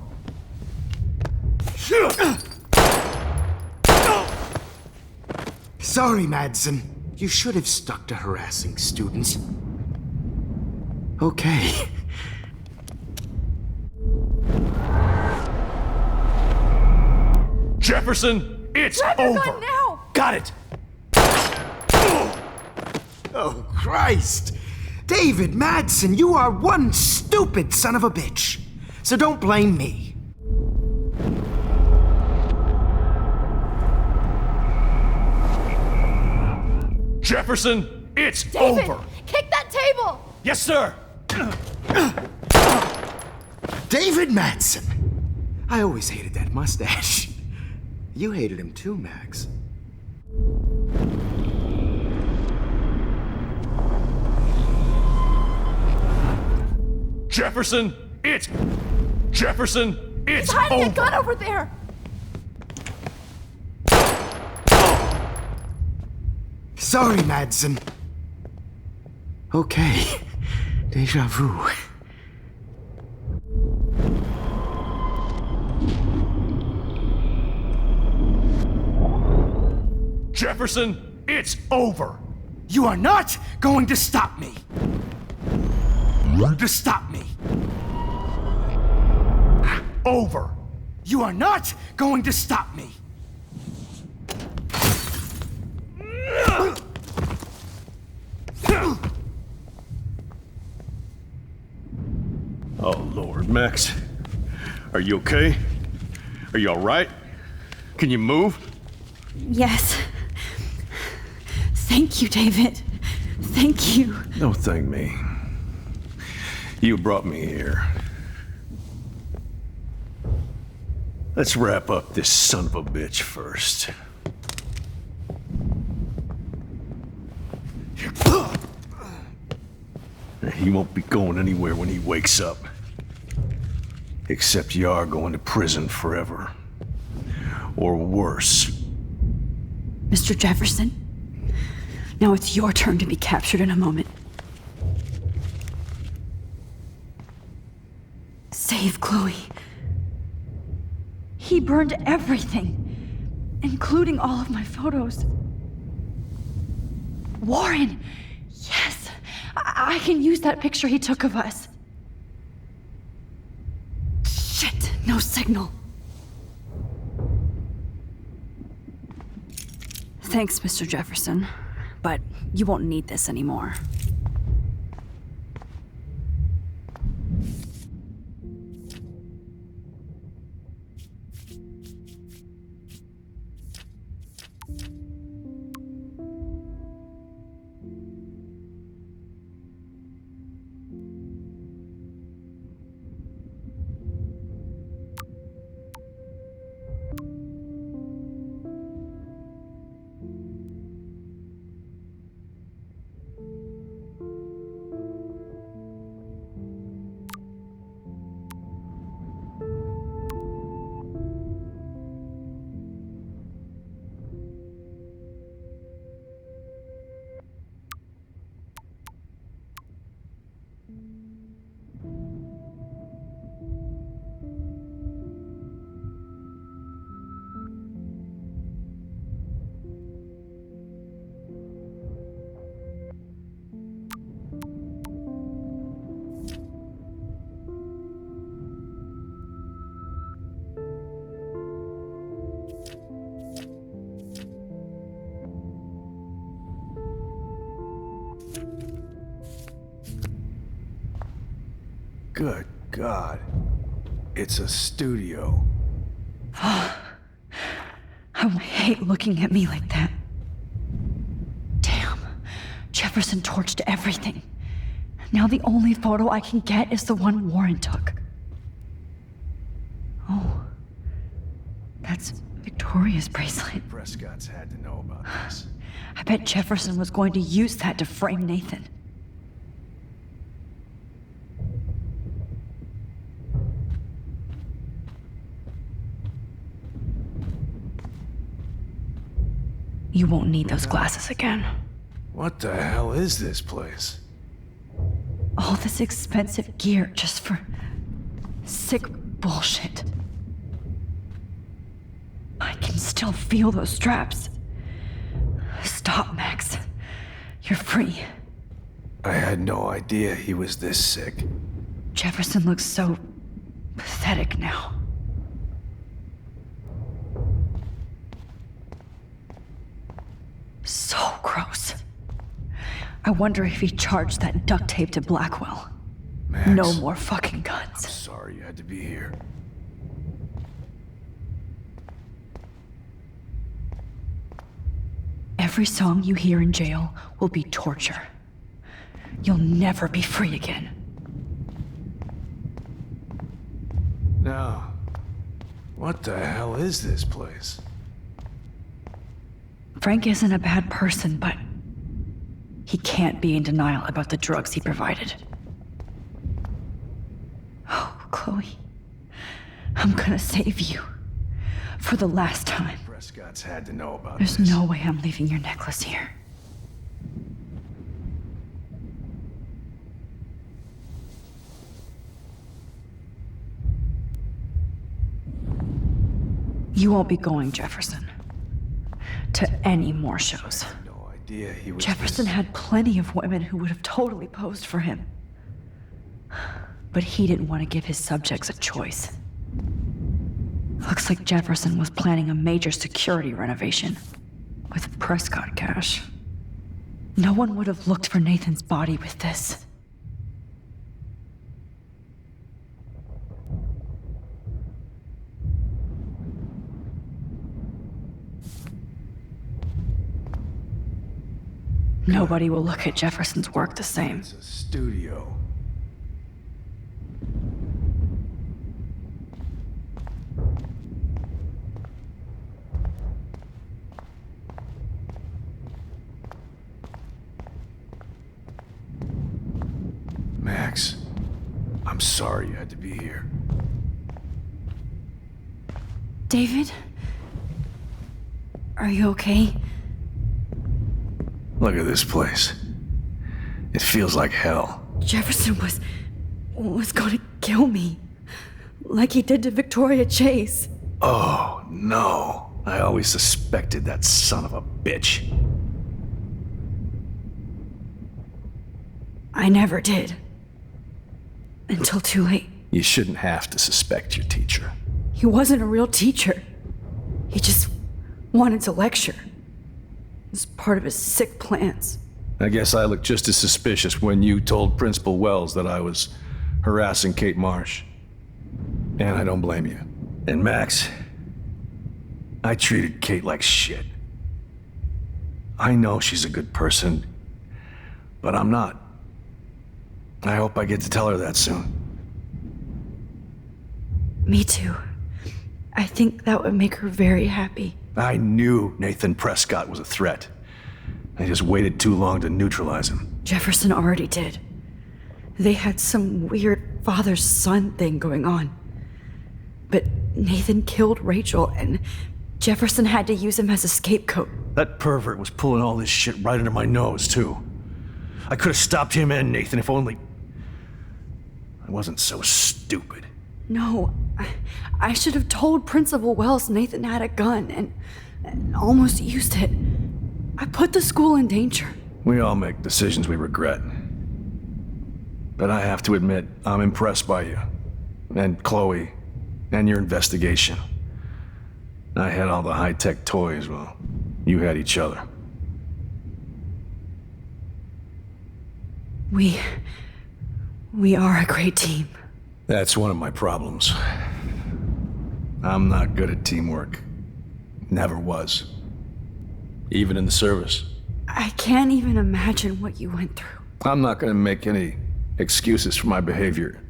Sorry, Madsen. You should have stuck to harassing students. Okay. Jefferson, it's Grab your over. gun now! Got it. Oh, Christ! David Madsen, you are one stupid son of a bitch. So don't blame me. Jefferson, it's David, over. kick that table! Yes, sir. David Madsen. I always hated that mustache. You hated him too, Max. Jefferson, it's He's hiding over. a gun over there! Sorry, Madsen. Okay. Deja vu. Jefferson, it's over. You are not going to stop me. To stop me. Over. You are not going to stop me. Max, are you okay? Are you all right? Can you move? Yes. Thank you, David. Thank you. Don't thank me. You brought me here. Let's wrap up this son of a bitch first. He won't be going anywhere when he wakes up. Except you are going to prison forever. Or worse. Mr. Jefferson, now it's your turn to be captured in a moment. Save Chloe. He burned everything, including all of my photos. Warren! Yes! I can use that picture he took of us. Shit, no signal. Thanks, Mr. Jefferson, but you won't need this anymore. Good God. It's a studio. I hate looking at me like that. Damn. Jefferson torched everything. Now the only photo I can get is the one Warren took. Oh. That's Victoria's bracelet. Prescott's had to know about this. I bet Jefferson was going to use that to frame Nathan. You won't need those glasses again. What the hell is this place? All this expensive gear just for sick bullshit. I can still feel those straps. Stop, Max. You're free. I had no idea he was this sick. Jefferson looks so pathetic now. So gross. I wonder if he charged that duct tape to Blackwell. Max, no more fucking guns. I'm sorry you had to be here. Every song you hear in jail will be torture. You'll never be free again. Now, what the hell is this place? Frank isn't a bad person, but he can't be in denial about the drugs he provided. Oh, Chloe. I'm gonna save you. For the last time. Prescott's had to know about There's this. no way I'm leaving your necklace here. You won't be going, Jefferson, to any more shows. No idea he was Jefferson had plenty of women who would have totally posed for him. But he didn't want to give his subjects a choice. Looks like Jefferson was planning a major security renovation with Prescott cash. No one would have looked for Nathan's body with this. Nobody will look at Jefferson's work the same. It's a studio. Max, I'm sorry you had to be here. David? Are you okay? Look at this place. It feels like hell. Jefferson was gonna kill me. Like he did to Victoria Chase. Oh, no. I always suspected that son of a bitch. I never did. Until too late. You shouldn't have to suspect your teacher. He wasn't a real teacher. He just wanted to lecture. It was part of his sick plans. I guess I looked just as suspicious when you told Principal Wells that I was harassing Kate Marsh. And I don't blame you. And Max, I treated Kate like shit. I know she's a good person, but I'm not. I hope I get to tell her that soon. Me too. I think that would make her very happy. I knew Nathan Prescott was a threat. I just waited too long to neutralize him. Jefferson already did. They had some weird father-son thing going on. But Nathan killed Rachel, and Jefferson had to use him as a scapegoat. That pervert was pulling all this shit right under my nose, too. I could have stopped him and Nathan if only I wasn't so stupid. No, I should have told Principal Wells Nathan had a gun and almost used it. I put the school in danger. We all make decisions we regret. But I have to admit, I'm impressed by you. And Chloe. And your investigation. I had all the high-tech toys, well, you had each other. We are a great team. That's one of my problems. I'm not good at teamwork. Never was. Even in the service. I can't even imagine what you went through. I'm not gonna make any excuses for my behavior.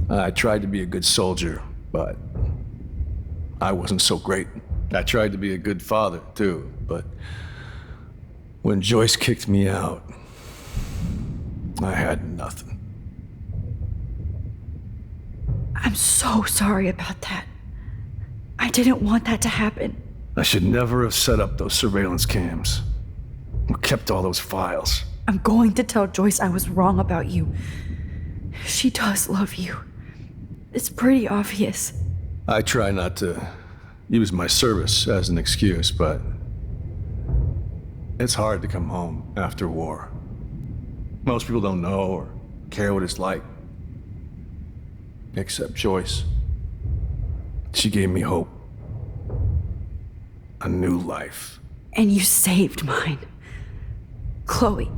I tried to be a good soldier, but I wasn't so great. I tried to be a good father, too, but when Joyce kicked me out, I had nothing. I'm so sorry about that. I didn't want that to happen. I should never have set up those surveillance cams. Or kept all those files. I'm going to tell Joyce I was wrong about you. She does love you. It's pretty obvious. I try not to use my service as an excuse, but it's hard to come home after war. Most people don't know or care what it's like. Except Joyce. She gave me hope. A new life. And you saved mine. Chloe,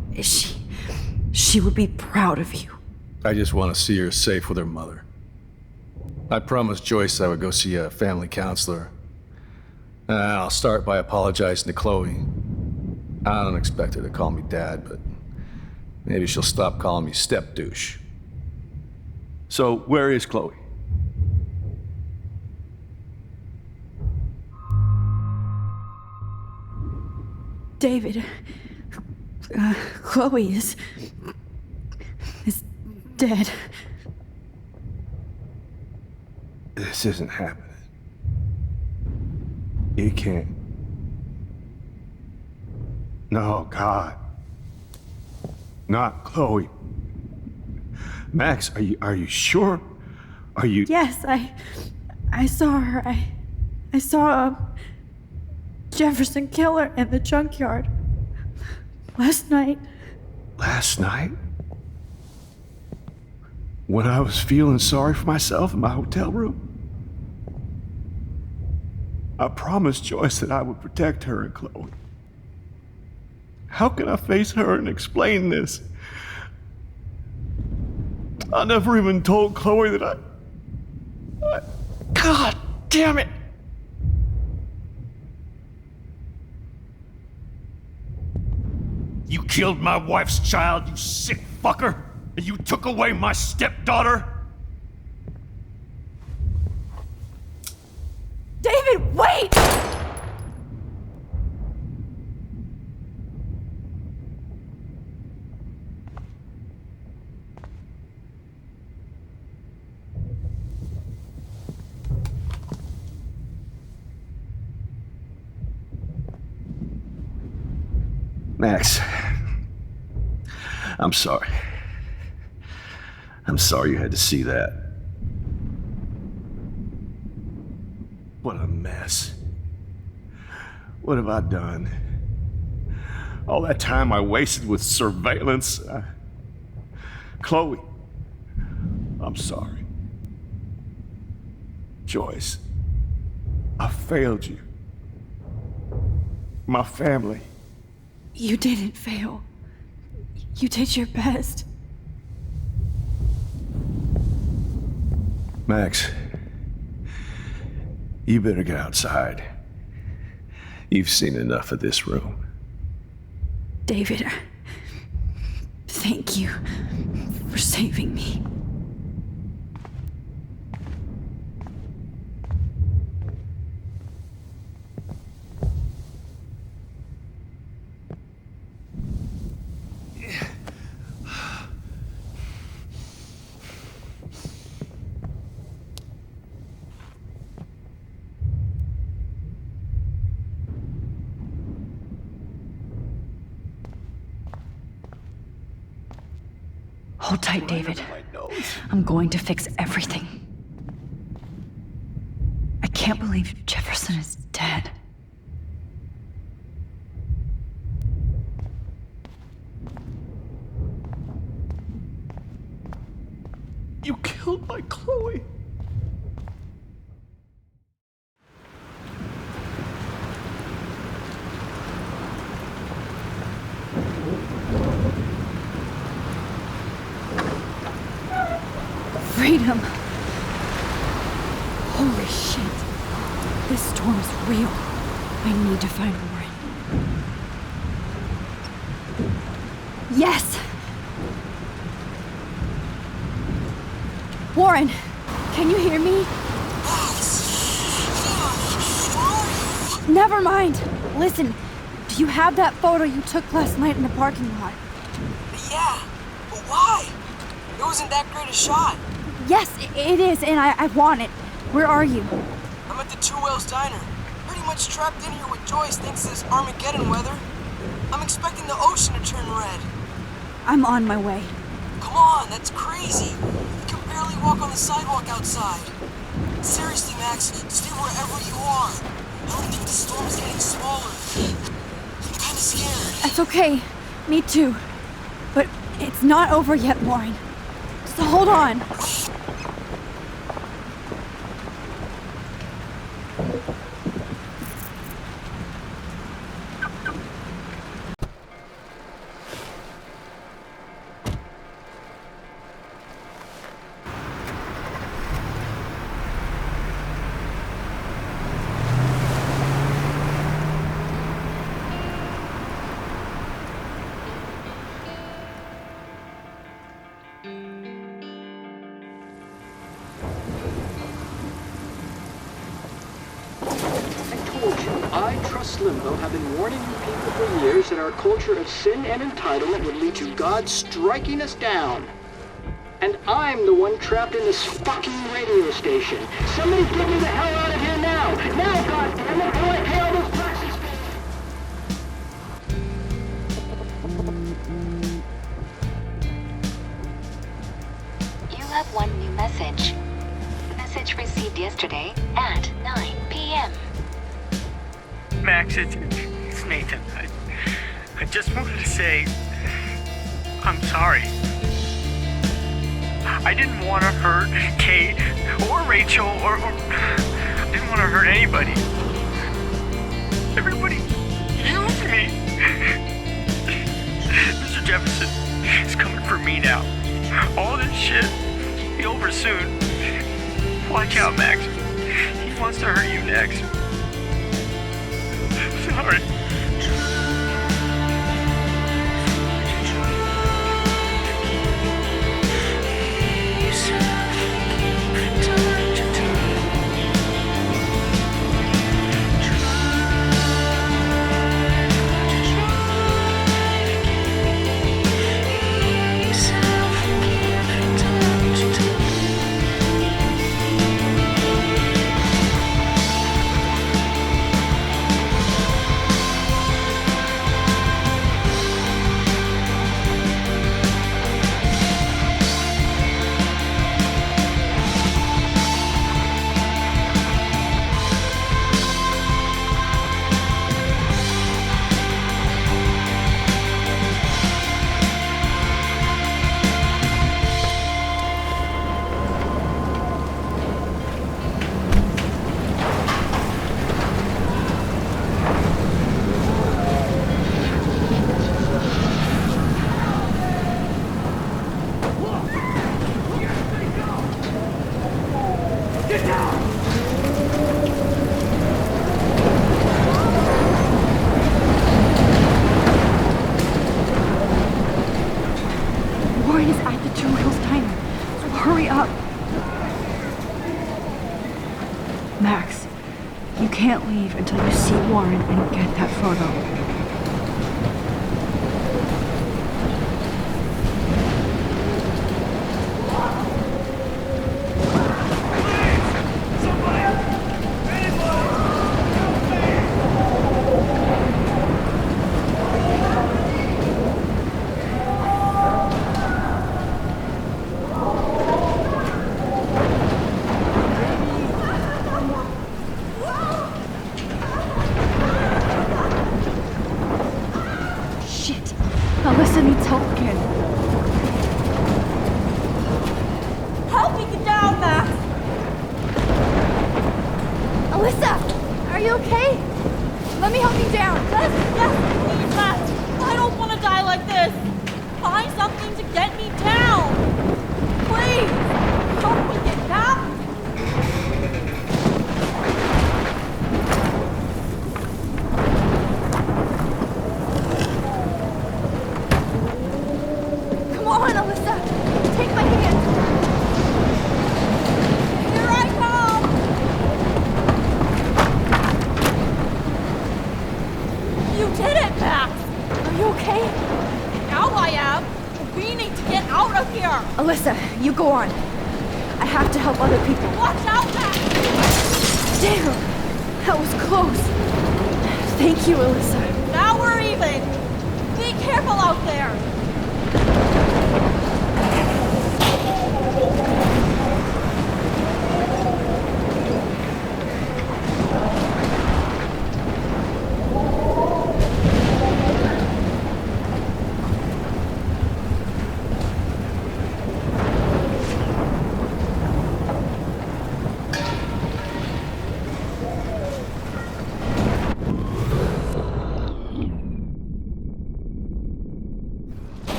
she would be proud of you. I just want to see her safe with her mother. I promised Joyce I would go see a family counselor. And I'll start by apologizing to Chloe. I don't expect her to call me Dad, but maybe she'll stop calling me step-douche. So, where is Chloe? David, Chloe is dead. This isn't happening. You can't. No, God. Not Chloe. Max, are you sure? Are you... Yes, I saw her. I saw Jefferson kill her in the junkyard. Last night. Last night? When I was feeling sorry for myself in my hotel room? I promised Joyce that I would protect her and Chloe. How can I face her and explain this? I never even told Chloe that I... God damn it! You killed my wife's child, you sick fucker! And you took away my stepdaughter? David, wait! Max, I'm sorry. I'm sorry you had to see that. What a mess. What have I done? All that time I wasted with surveillance. Chloe, I'm sorry. Joyce, I failed you. My family. You didn't fail. You did your best. Max, you better get outside. You've seen enough of this room. David, thank you for saving me. Hold tight, David. I'm going to fix everything. I can't believe Jefferson is dead. You killed my Chloe. Freedom! Holy shit. This storm is real. I need to find Warren. Yes! Warren, can you hear me? Never mind. Listen, do you have that photo you took last night in the parking lot? Yeah, but why? It wasn't that great a shot. Yes, it is, and I want it. Where are you? I'm at the Two Whales Diner. Pretty much trapped in here with Joyce thanks to this Armageddon weather. I'm expecting the ocean to turn red. I'm on my way. Come on, that's crazy. You can barely walk on the sidewalk outside. Seriously, Max, stay wherever you are. I don't think the storm is getting smaller. I'm kinda scared. That's okay. Me too. But it's not over yet, Warren. So hold on. I, Trust Limbo, have been warning you people for years that our culture of sin and entitlement would lead to God striking us down. And I'm the one trapped in this fucking radio station. Somebody get me the hell out of here now! Now, goddammit, before I pay all those taxes! You have one new message. Message received yesterday at 9 p.m. Max, it's Nathan. I just wanted to say, I'm sorry. I didn't want to hurt Kate or Rachel or I didn't want to hurt anybody. Everybody used me. Mr. Jefferson is coming for me now. All this shit will be over soon. Watch out, Max. He wants to hurt you next. Sorry. You can't leave until you see Warren and get that photo. Alyssa needs help again. Help me get down, Max! Alyssa! Are you okay? Let me help you down. Yes, please, Max! I don't want to die like this! Find something to get me down! Please! Help me get down! Come on, Alyssa! Take my hand! Here I come! You did it, Max! Are you okay? Now I am! We need to get out of here! Alyssa, you go on. I have to help other people. Watch out, Max! Damn! That was close. Thank you, Alyssa. Now we're even! Be careful out there!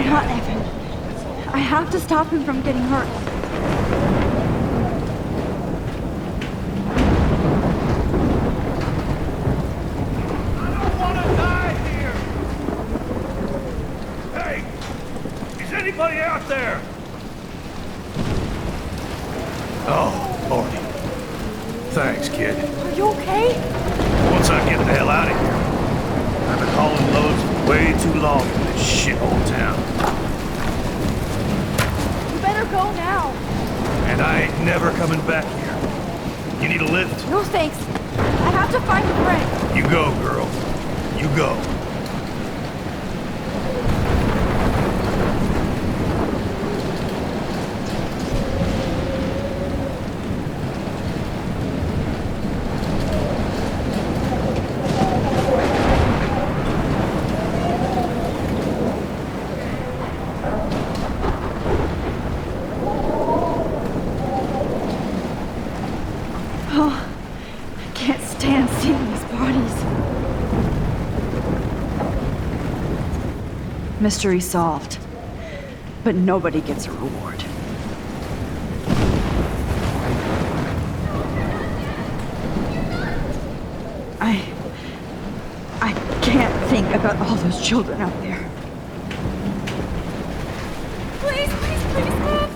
Not Evan. I have to stop him from getting hurt. Hey! Is anybody out there? Oh, Lordy. Thanks, kid. Are you okay? Once I get the hell out of here. I've been hauling loads for way too long in this shithole town. You better go now. And I ain't never coming back here. You need a lift? No thanks. I have to find a friend. You go, girl. You go. Oh, I can't stand seeing these bodies. Mystery solved. But nobody gets a reward. I can't think about all those children out there. Please, please, please, Max!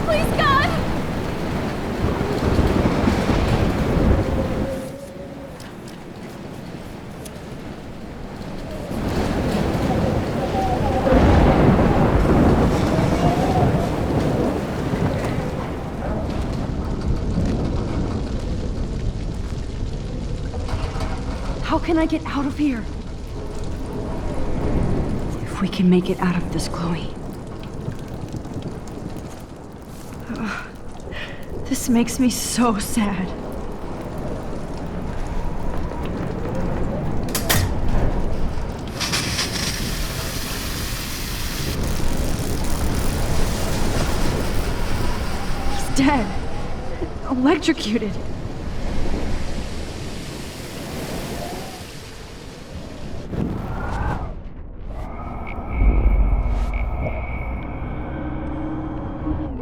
Please, God! How can I get out of here? If we can make it out of this, Chloe. Ugh, this makes me so sad. dead. Electrocuted.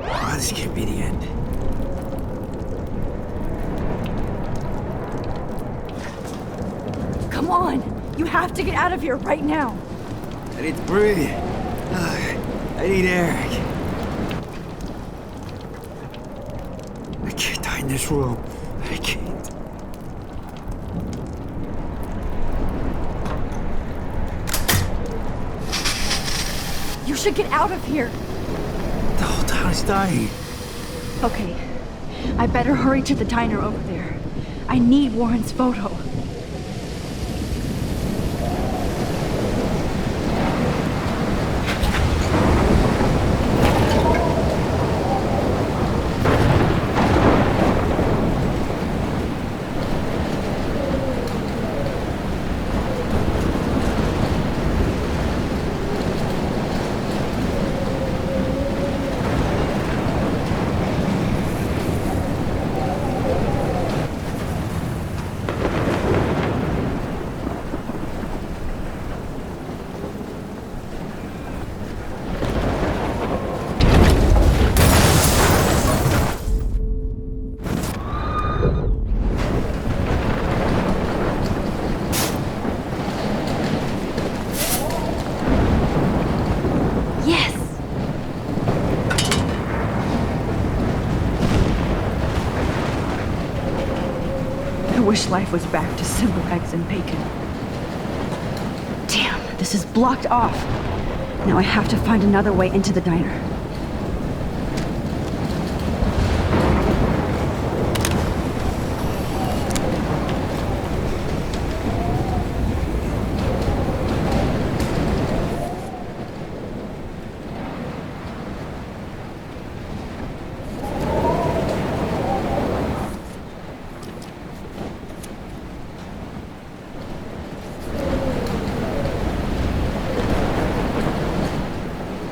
Oh, this can't be the end. Come on! You have to get out of here right now! I need to breathe. I need air. I can't die in this room. I can't. You should get out of here! The whole town is dying. Okay, I better hurry to the diner over there. I need Warren's photo. I wish life was back to simple eggs and bacon. Damn, this is blocked off. Now I have to find another way into the diner.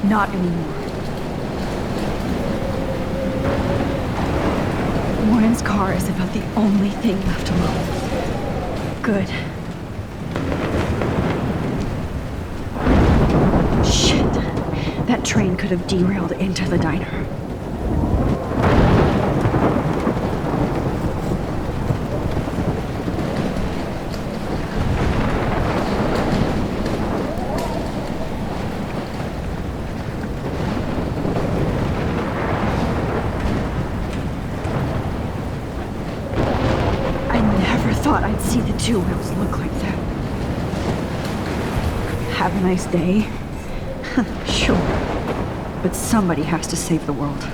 Not anymore. Warren's car is about the only thing left alone. Good. Shit. That train could have derailed into the diner. Thought I'd see the two wheels look like that. Have a nice day? Sure. But somebody has to save the world.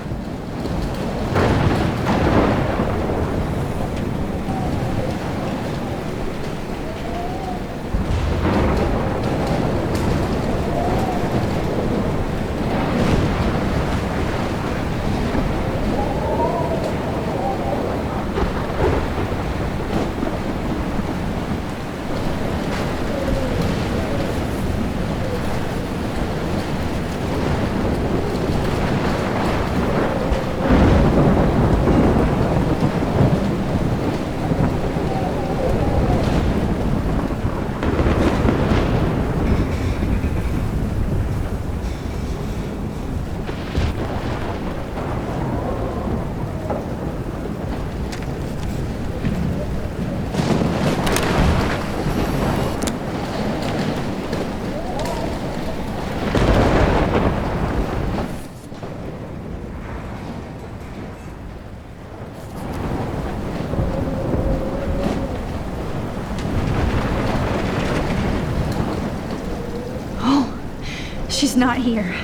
She's not here.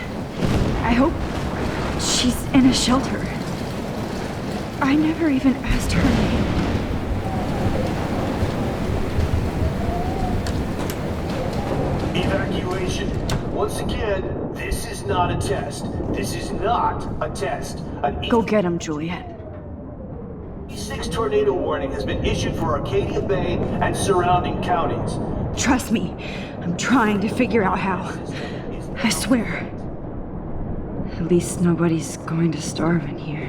I hope she's in a shelter. I never even asked her name. Evacuation. Once again, this is not a test. This is not a test. Go get him, Juliet. E6 tornado warning has been issued for Arcadia Bay and surrounding counties. Trust me, I'm trying to figure out how. I swear. At least nobody's going to starve in here.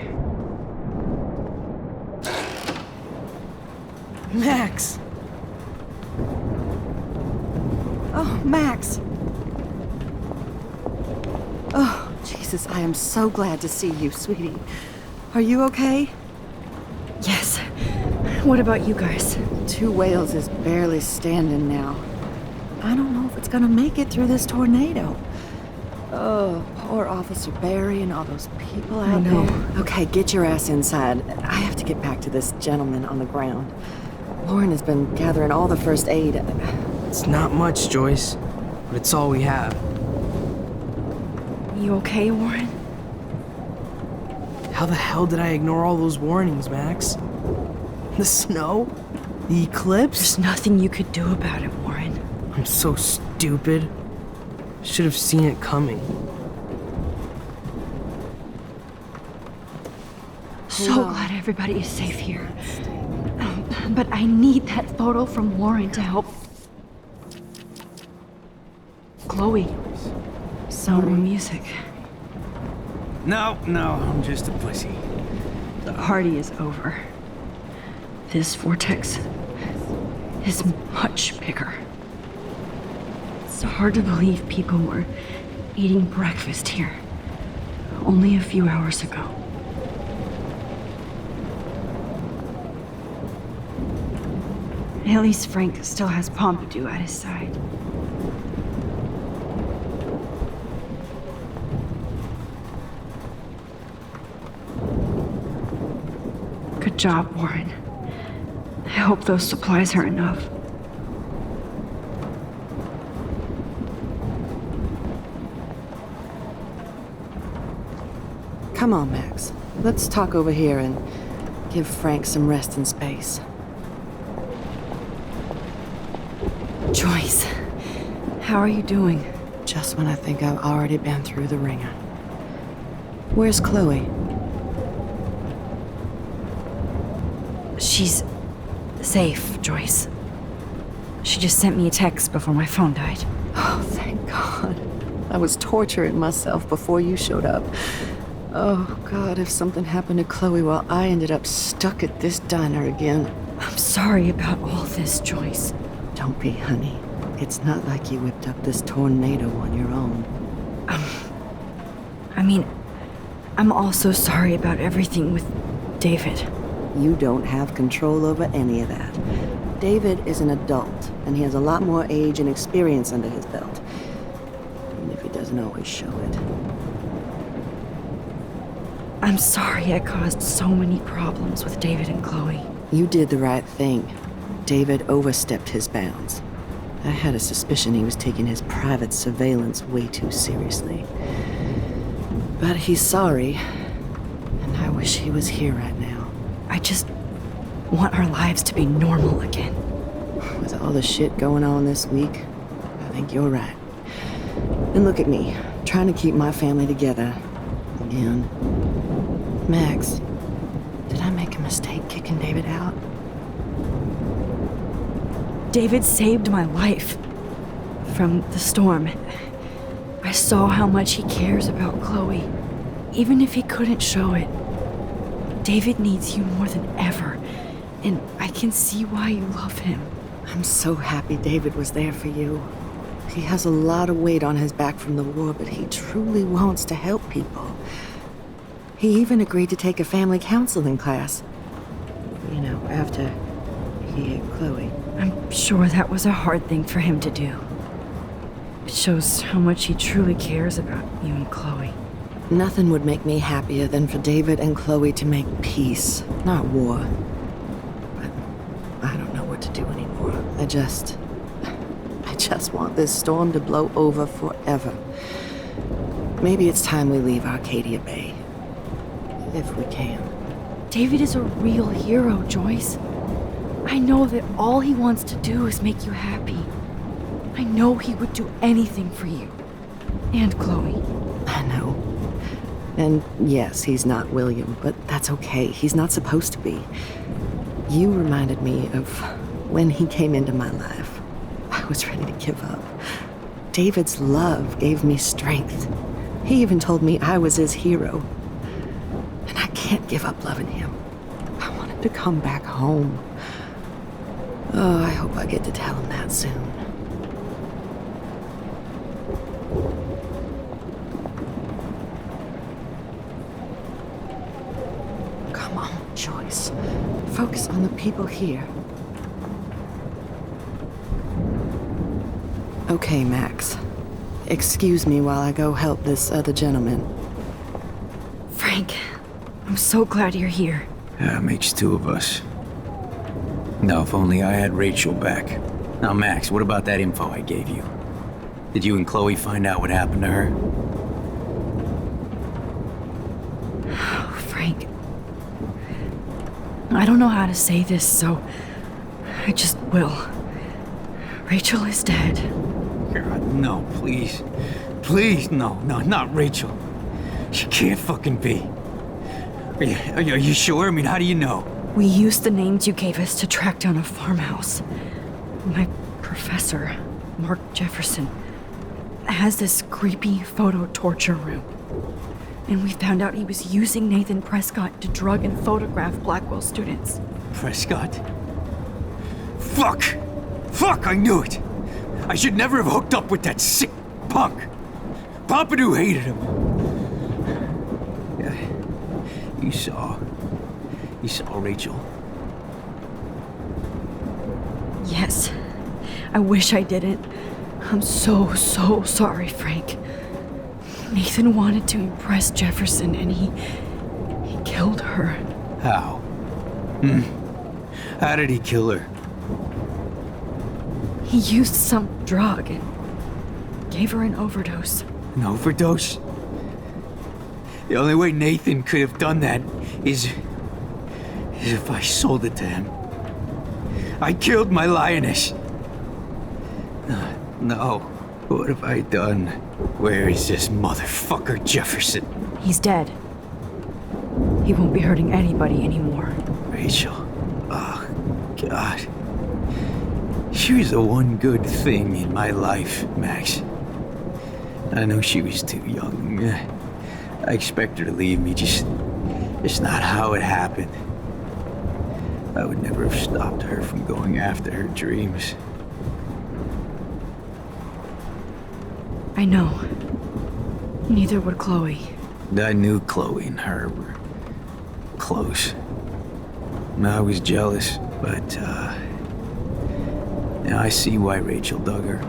Max! Oh, Max! Oh, Jesus, I am so glad to see you, sweetie. Are you okay? Yes. What about you guys? 2 Wales is barely standing now. I don't know if it's gonna make it through this tornado. Oh, poor Officer Barry and all those people out there. Okay, get your ass inside. I have to get back to this gentleman on the ground. Lauren has been gathering all the first aid. It's not much, Joyce, but it's all we have. You okay, Warren? How the hell did I ignore all those warnings, Max? The snow? The eclipse? There's nothing you could do about it, Warren. I'm so stupid. Should have seen it coming. So glad everybody is safe here. But I need that photo from Lauren to help Chloe. Sorry. Music. No, I'm just a pussy. The party is over. This vortex is much bigger. It's hard to believe people were eating breakfast here only a few hours ago. At least Frank still has Pompidou at his side. Good job, Warren. I hope those supplies are enough. Come on, Max. Let's talk over here and give Frank some rest and space. Joyce, how are you doing? Just when I think I've already been through the ringer. Where's Chloe? She's safe, Joyce. She just sent me a text before my phone died. Oh, thank God. I was torturing myself before you showed up. Oh, God, if something happened to Chloe while I ended up stuck at this diner again. I'm sorry about all this, Joyce. Don't be, honey. It's not like you whipped up this tornado on your own. I'm also sorry about everything with David. You don't have control over any of that. David is an adult, and he has a lot more age and experience under his belt. Even if he doesn't always show it. I'm sorry I caused so many problems with David and Chloe. You did the right thing. David overstepped his bounds. I had a suspicion he was taking his private surveillance way too seriously. But he's sorry, and I wish he was here right now. I just want our lives to be normal again. With all the shit going on this week, I think you're right. And look at me, trying to keep my family together. Again. Max, did I make a mistake kicking David out? David saved my life from the storm. I saw how much he cares about Chloe, even if he couldn't show it. David needs you more than ever, and I can see why you love him. I'm so happy David was there for you. He has a lot of weight on his back from the war, but he truly wants to help people. He even agreed to take a family counseling class. You know, after he hit Chloe. I'm sure that was a hard thing for him to do. It shows how much he truly cares about you and Chloe. Nothing would make me happier than for David and Chloe to make peace, not war. But I don't know what to do anymore. I just want this storm to blow over forever. Maybe it's time we leave Arcadia Bay. If we can. David is a real hero, Joyce. I know that all he wants to do is make you happy. I know he would do anything for you. And Chloe. I know. And yes, he's not William, but that's okay. He's not supposed to be. You reminded me of when he came into my life. I was ready to give up. David's love gave me strength. He even told me I was his hero. And I can't give up loving him. I want him to come back home. Oh, I hope I get to tell him that soon. Come on, Joyce. Focus on the people here. Okay, Max. Excuse me while I go help this other gentleman. Frank, I'm so glad you're here. Yeah, makes two of us. No, if only I had Rachel back. Now, Max, what about that info I gave you? Did you and Chloe find out what happened to her? Oh, Frank. I don't know how to say this, so I just will. Rachel is dead. God, no, please. Please, no, not Rachel. She can't fucking be. Are you sure? I mean, how do you know? We used the names you gave us to track down a farmhouse. My professor, Mark Jefferson, has this creepy photo torture room. And we found out he was using Nathan Prescott to drug and photograph Blackwell students. Prescott? Fuck! Fuck, I knew it! I should never have hooked up with that sick punk! Pompidou hated him! Yeah, you saw Rachel? Yes. I wish I didn't. I'm so sorry, Frank. Nathan wanted to impress Jefferson and he killed her. How? How did he kill her? He used some drug and gave her an overdose. An overdose? The only way Nathan could have done that is if I sold it to him. I killed my lioness. No. What have I done? Where is this motherfucker Jefferson? He's dead. He won't be hurting anybody anymore. Rachel. Oh, God. She was the one good thing in my life, Max. I know she was too young. I expect her to leave me, just not how it happened. I would never have stopped her from going after her dreams. I know. Neither would Chloe. I knew Chloe and her were close. I was jealous, but, now I see why Rachel dug her.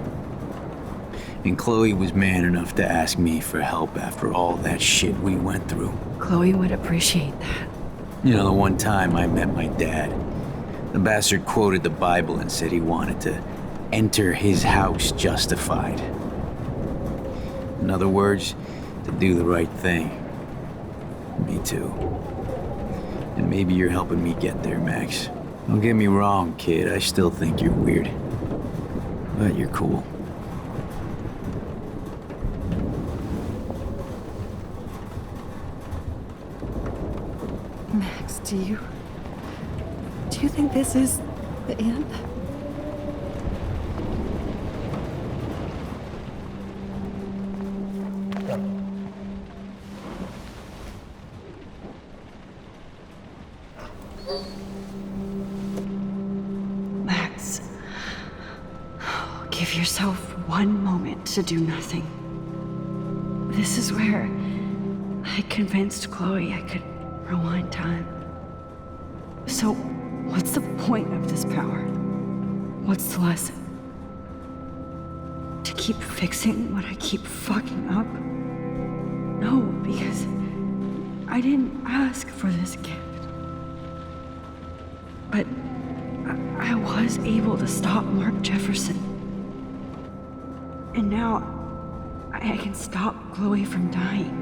And Chloe was man enough to ask me for help after all that shit we went through. Chloe would appreciate that. You know, the one time I met my dad, the bastard quoted the Bible and said he wanted to enter his house justified. In other words, to do the right thing. Me too. And maybe you're helping me get there, Max. Don't get me wrong, kid, I still think you're weird. But you're cool. Max, do you think this is the end? Max, give yourself one moment to do nothing. This is where I convinced Chloe I could rewind time. So, what's the point of this power? What's the lesson? To keep fixing what I keep fucking up? No, because I didn't ask for this gift. But I was able to stop Mark Jefferson. And now I can stop Chloe from dying.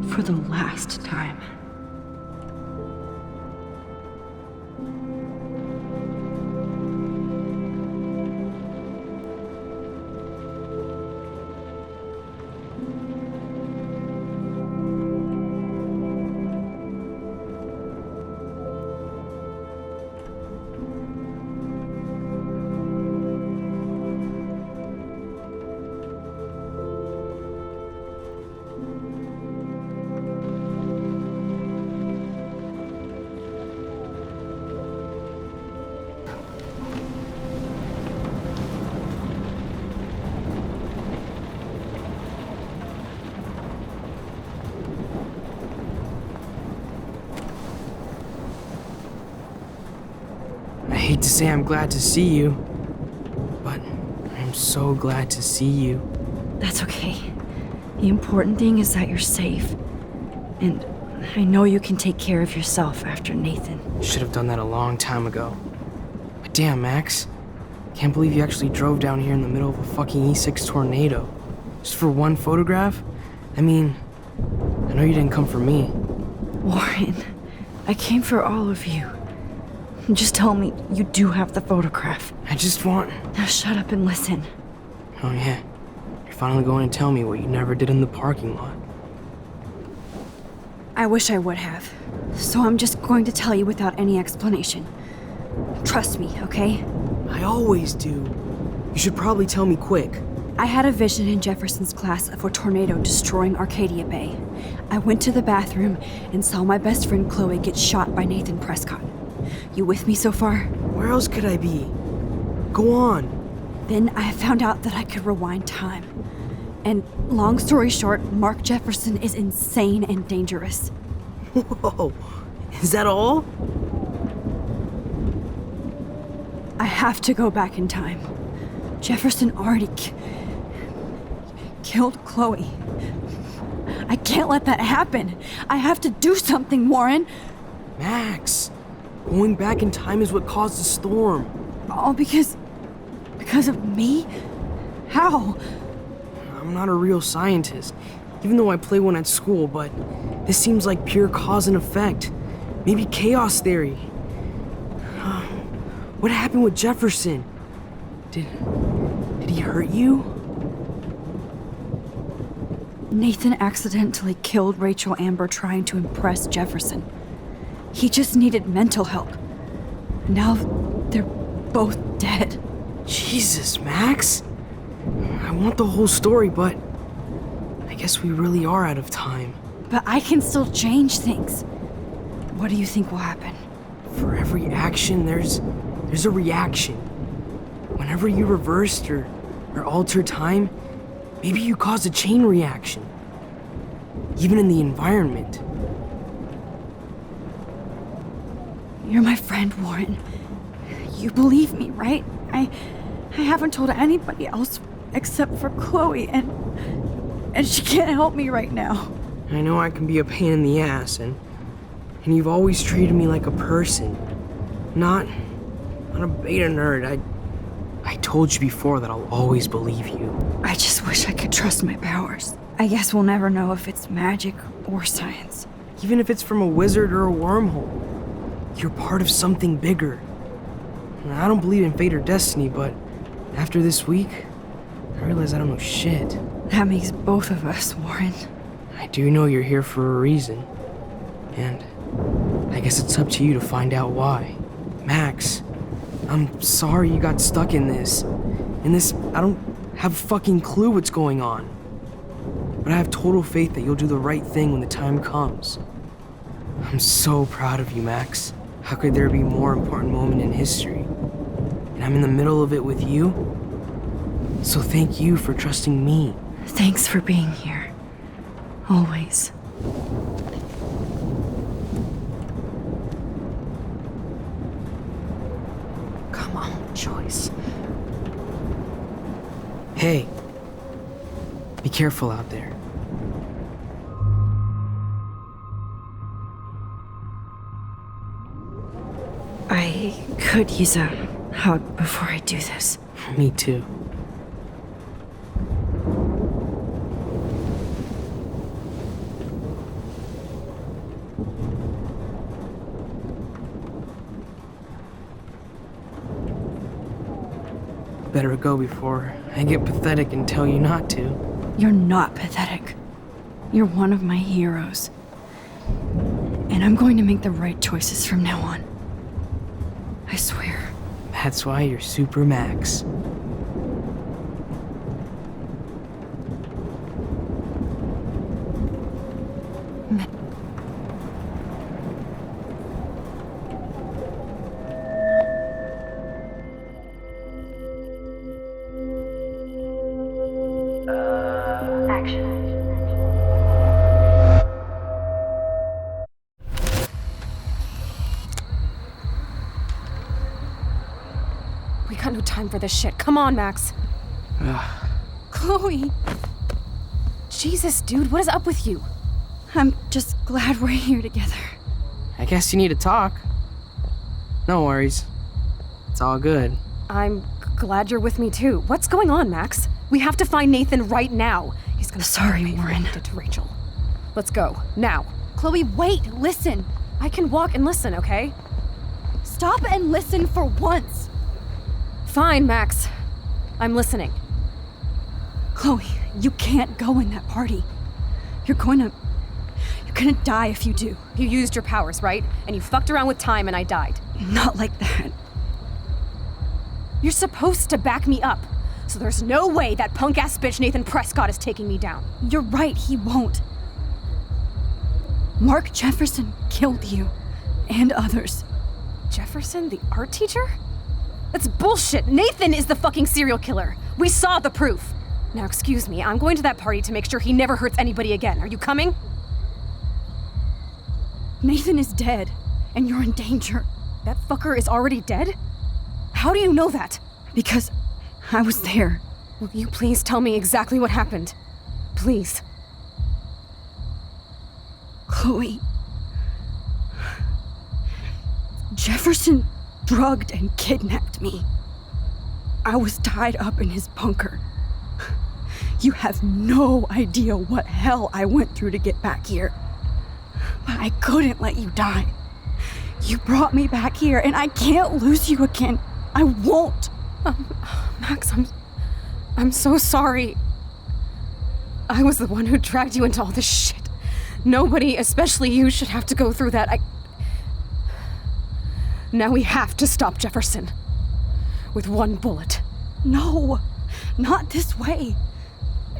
For the last time. hate to say I'm glad to see you, but I'm so glad to see you. That's okay. The important thing is that you're safe. And I know you can take care of yourself after Nathan. Should have done that a long time ago. But damn, Max. Can't believe you actually drove down here in the middle of a fucking E6 tornado. Just for one photograph? I mean, I know you didn't come for me. Warren, I came for all of you. Just tell me you do have the photograph. I just want... Now shut up and listen. Oh yeah, you're finally going to tell me what you never did in the parking lot. I wish I would have. So I'm just going to tell you without any explanation. Trust me, okay? I always do. You should probably tell me quick. I had a vision in Jefferson's class of a tornado destroying Arcadia Bay. I went to the bathroom and saw my best friend Chloe get shot by Nathan Prescott. You with me so far? Where else could I be? Go on. Then I found out that I could rewind time. And long story short, Mark Jefferson is insane and dangerous. Whoa, is that all? I have to go back in time. Jefferson already killed Chloe. I can't let that happen. I have to do something, Warren. Max, going back in time is what caused the storm. All because of me? How? I'm not a real scientist, even though I play one at school, but this seems like pure cause and effect. Maybe chaos theory. What happened with Jefferson? Did he hurt you? Nathan accidentally killed Rachel Amber trying to impress Jefferson. He just needed mental help. Now they're both dead. Jesus, Max. I want the whole story, but I guess we really are out of time. But I can still change things. What do you think will happen? For every action, there's a reaction. Whenever you reversed or alter time, maybe you caused a chain reaction. Even in the environment. You're my friend, Warren. You believe me, right? I haven't told anybody else except for Chloe, and she can't help me right now. I know I can be a pain in the ass, and you've always treated me like a person. Not a beta nerd. I told you before that I'll always believe you. I just wish I could trust my powers. I guess we'll never know if it's magic or science. Even if it's from a wizard or a wormhole, you're part of something bigger. And I don't believe in fate or destiny, but after this week, I realize I don't know shit. That makes both of us, Warren. I do know you're here for a reason. And I guess it's up to you to find out why. Max, I'm sorry you got stuck in this. I don't have a fucking clue what's going on. But I have total faith that you'll do the right thing when the time comes. I'm so proud of you, Max. How could there be a more important moment in history? And I'm in the middle of it with you. So thank you for trusting me. Thanks for being here. Always. Come on, Joyce. Hey, be careful out there. I could use a hug before I do this. Me too. Better go before I get pathetic and tell you not to. You're not pathetic. You're one of my heroes. And I'm going to make the right choices from now on. I swear. That's why you're Super Max. time for this shit. Come on, Max. Chloe! Jesus, dude, what is up with you? I'm just glad we're here together. I guess you need to talk. No worries. It's all good. I'm glad you're with me too. What's going on, Max? We have to find Nathan right now. He's gonna Sorry, Warren. To Rachel. Let's go, now. Chloe, wait, listen. I can walk and listen, okay? Stop and listen for once. Fine, Max. I'm listening. Chloe, you can't go in that party. You're gonna die if you do. You used your powers, right? And you fucked around with time and I died. Not like that. You're supposed to back me up. So there's no way that punk-ass bitch Nathan Prescott is taking me down. You're right, he won't. Mark Jefferson killed you. And others. Jefferson, the art teacher? That's bullshit. Nathan is the fucking serial killer. We saw the proof. Now, excuse me, I'm going to that party to make sure he never hurts anybody again. Are you coming? Nathan is dead, and you're in danger. That fucker is already dead? How do you know that? Because I was there. Will you please tell me exactly what happened? Please. Chloe. Jefferson drugged and kidnapped me. I was tied up in his bunker. You have no idea what hell I went through to get back here. But I couldn't let you die. You brought me back here, and I can't lose you again. I won't. Max, I'm so sorry. I was the one who dragged you into all this shit. Nobody, especially you, should have to go through that. Now we have to stop Jefferson. With one bullet. No, not this way.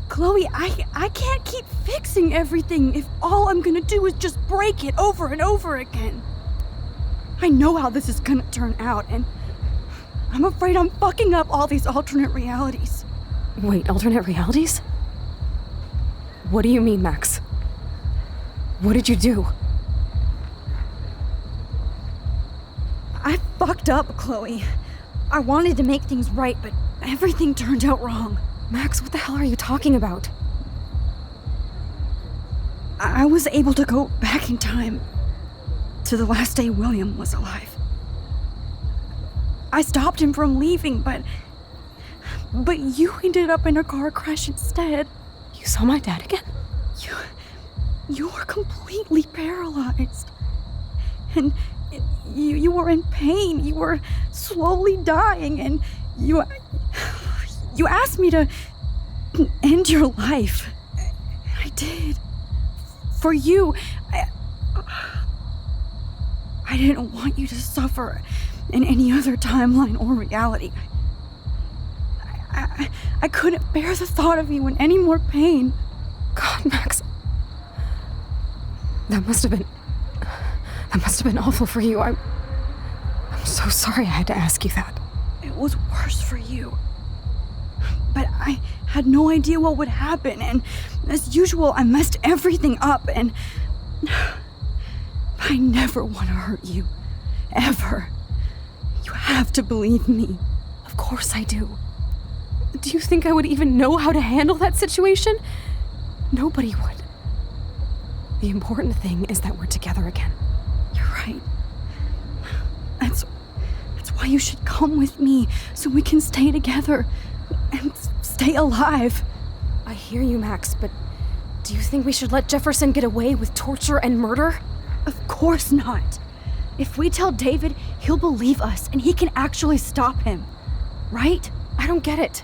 Chloe, I can't keep fixing everything if all I'm gonna do is just break it over and over again. I know how this is gonna turn out, and I'm afraid I'm fucking up all these alternate realities. Wait, alternate realities? What do you mean, Max? What did you do? I fucked up, Chloe. I wanted to make things right, but everything turned out wrong. Max, what the hell are you talking about? I was able to go back in time to the last day William was alive. I stopped him from leaving, but you ended up in a car crash instead. You saw my dad again? You were completely paralyzed. And you were in pain. You were slowly dying, and you asked me to end your life. I did. For you. I didn't want you to suffer in any other timeline or reality. I couldn't bear the thought of you in any more pain. God, Max. That must have been awful for you. I'm so sorry I had to ask you that. It was worse for you. But I had no idea what would happen, and as usual, I messed everything up, and I never want to hurt you. Ever. You have to believe me. Of course I do. Do you think I would even know how to handle that situation? Nobody would. The important thing is that we're together again. You're right. That's why you should come with me, so we can stay together and stay alive. I hear you, Max, but do you think we should let Jefferson get away with torture and murder? Of course not. If we tell David, he'll believe us and he can actually stop him. Right? I don't get it.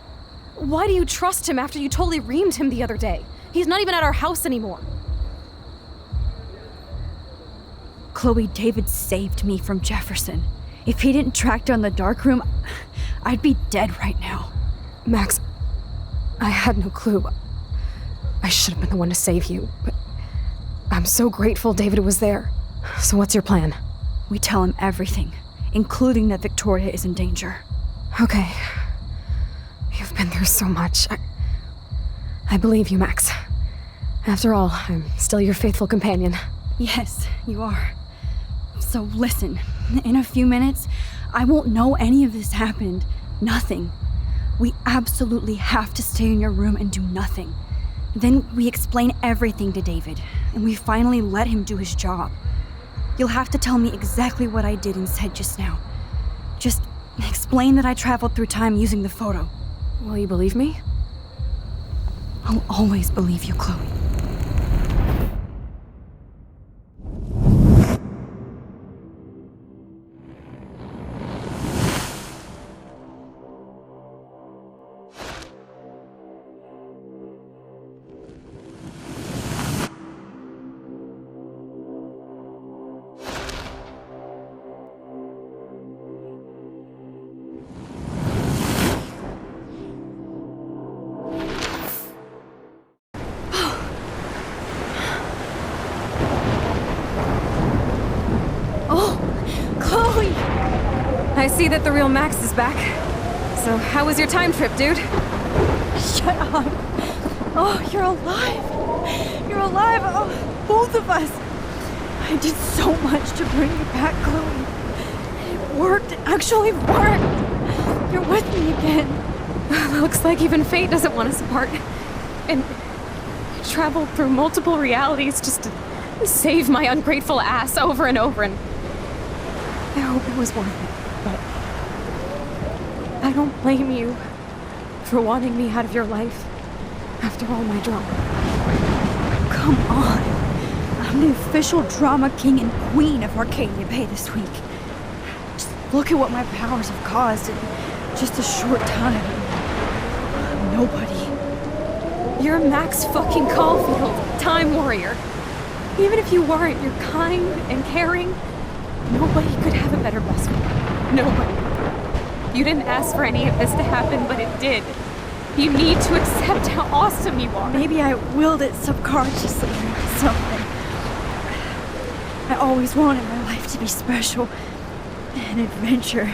Why do you trust him after you totally reamed him the other day? He's not even at our house anymore. Chloe, David saved me from Jefferson. If he didn't track down the darkroom, I'd be dead right now. Max, I had no clue. I should have been the one to save you, but I'm so grateful David was there. So what's your plan? We tell him everything, including that Victoria is in danger. Okay. You've been through so much. I believe you, Max. After all, I'm still your faithful companion. Yes, you are. So listen, in a few minutes, I won't know any of this happened. Nothing. We absolutely have to stay in your room and do nothing. Then we explain everything to David, and we finally let him do his job. You'll have to tell me exactly what I did and said just now. Just explain that I traveled through time using the photo. Will you believe me? I'll always believe you, Chloe. I see that the real Max is back. So, how was your time trip, dude? Shut up. Oh, you're alive. You're alive. Oh, both of us. I did so much to bring you back, Chloe. It worked. It actually worked. You're with me again. Looks like even fate doesn't want us apart. And traveled through multiple realities just to save my ungrateful ass over and over, and I hope it was worth it. But I don't blame you for wanting me out of your life after all my drama. Come on. I'm the official drama king and queen of Arcadia Bay this week. Just look at what my powers have caused in just a short time. Nobody. You're Max fucking Caulfield, Time Warrior. Even if you weren't, you're kind and caring. Nobody could have a better best friend. Nobody. You didn't ask for any of this to happen, but it did. You need to accept how awesome you are. Maybe I willed it subconsciously or something. I always wanted my life to be special. An adventure.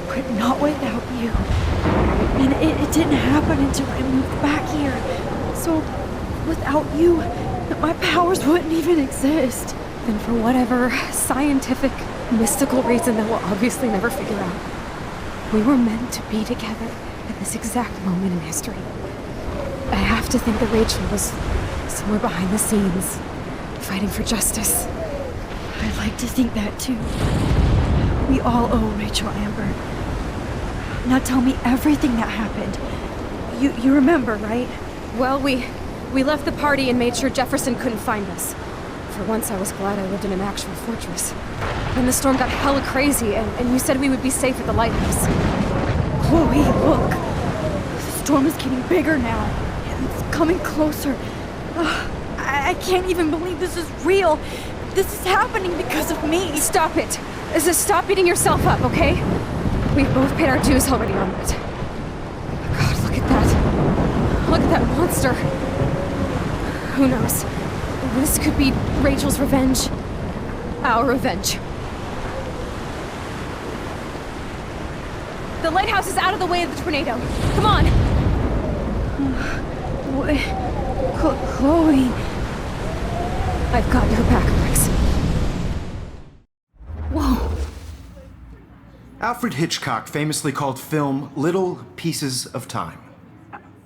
But not without you. And it didn't happen until I moved back here. So, without you, my powers wouldn't even exist. And for whatever scientific, mystical reason that we'll obviously never figure out, we were meant to be together at this exact moment in history. I have to think that Rachel was somewhere behind the scenes, fighting for justice. I'd like to think that too. We all owe Rachel Amber. Now tell me everything that happened. You remember, right? Well, we left the party and made sure Jefferson couldn't find us. For once, I was glad I lived in an actual fortress. Then the storm got hella crazy, and you said we would be safe at the lighthouse. Chloe, look! The storm is getting bigger now. It's coming closer. I can't even believe this is real. This is happening because of me. Stop it! Stop beating yourself up, okay? We've both paid our dues already on it. God, look at that. Look at that monster. Who knows? This could be Rachel's revenge. Our revenge. The lighthouse is out of the way of the tornado. Come on! Chloe... I've got your back, Max. Whoa. Alfred Hitchcock famously called film little pieces of time.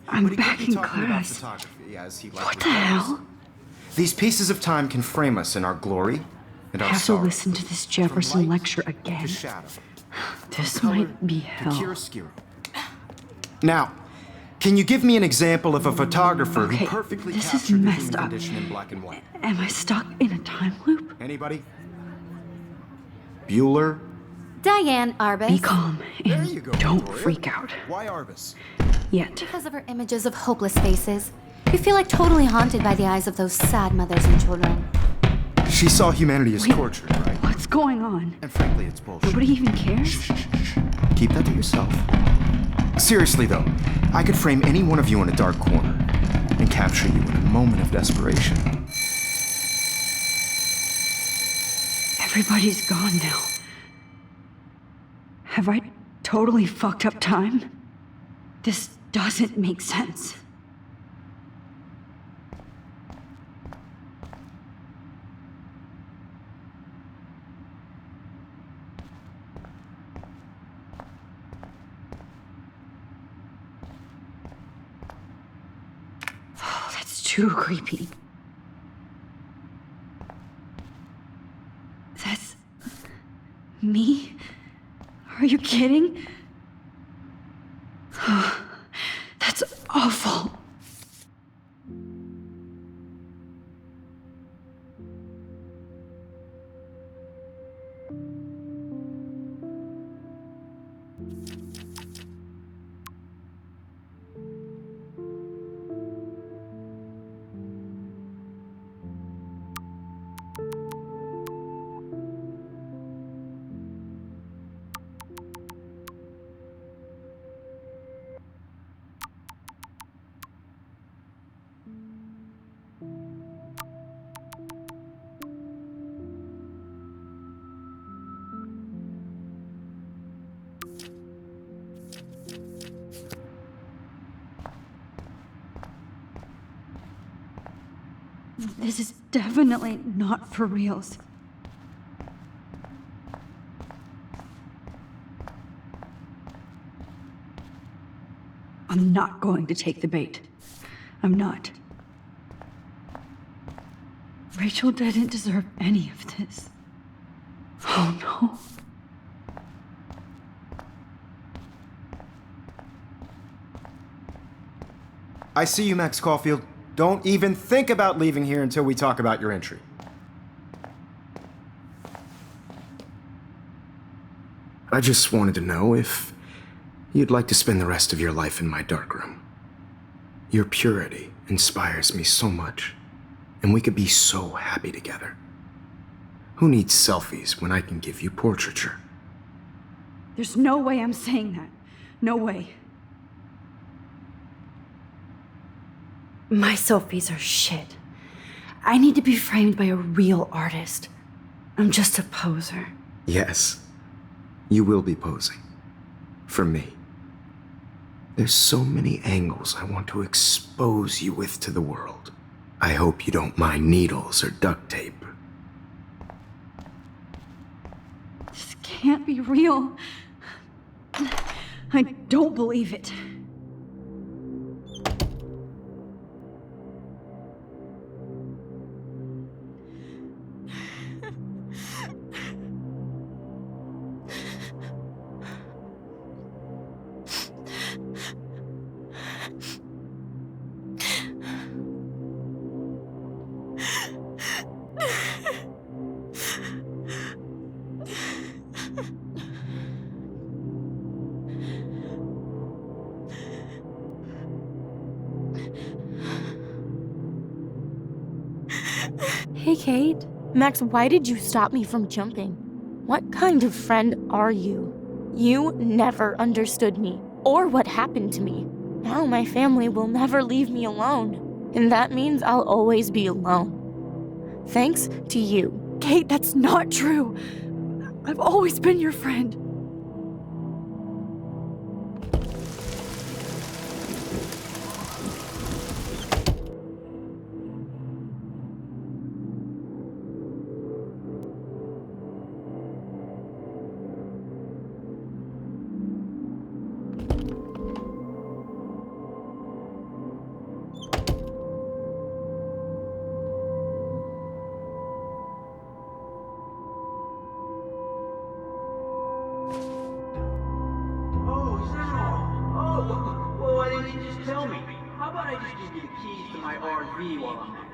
I'm back in class. What the hell? These pieces of time can frame us in our glory and our I have to sorrow. listen to this Jefferson lecture again. This might be hell. Now, can you give me an example of a photographer Okay, who perfectly this is captured the messed human up. condition in black and white? Am I stuck in a time loop? Anybody? Bueller? Diane Arbus. Be calm and don't freak out. Why Arbus? Yet. Because of her images of hopeless faces. You feel like totally haunted by the eyes of those sad mothers and children. She saw humanity as tortured, right? What's going on? And frankly, it's bullshit. Nobody even cares? Keep that to yourself. Seriously, though, I could frame any one of you in a dark corner and capture you in a moment of desperation. Everybody's gone now. Have I totally fucked up time? This doesn't make sense. too creepy. That's... me? Are you kidding? That's awful. This is definitely not for reals. I'm not going to take the bait. I'm not. Rachel didn't deserve any of this. Oh no. I see you, Max Caulfield. Don't even think about leaving here until we talk about your entry. I just wanted to know if you'd like to spend the rest of your life in my darkroom. Your purity inspires me so much, and we could be so happy together. Who needs selfies when I can give you portraiture? There's no way I'm saying that. No way. My selfies are shit. I need to be framed by a real artist. I'm just a poser. Yes, you will be posing. For me. There's so many angles I want to expose you with to the world. I hope you don't mind needles or duct tape. This can't be real. I don't believe it. Hey, Kate. Max, why did you stop me from jumping? What kind of friend are you? You never understood me, or what happened to me. Now my family will never leave me alone, and that means I'll always be alone. Thanks to you. Kate, that's not true. I've always been your friend. Well, why didn't you just tell me? How about I just give you the keys to my RV while I'm at it?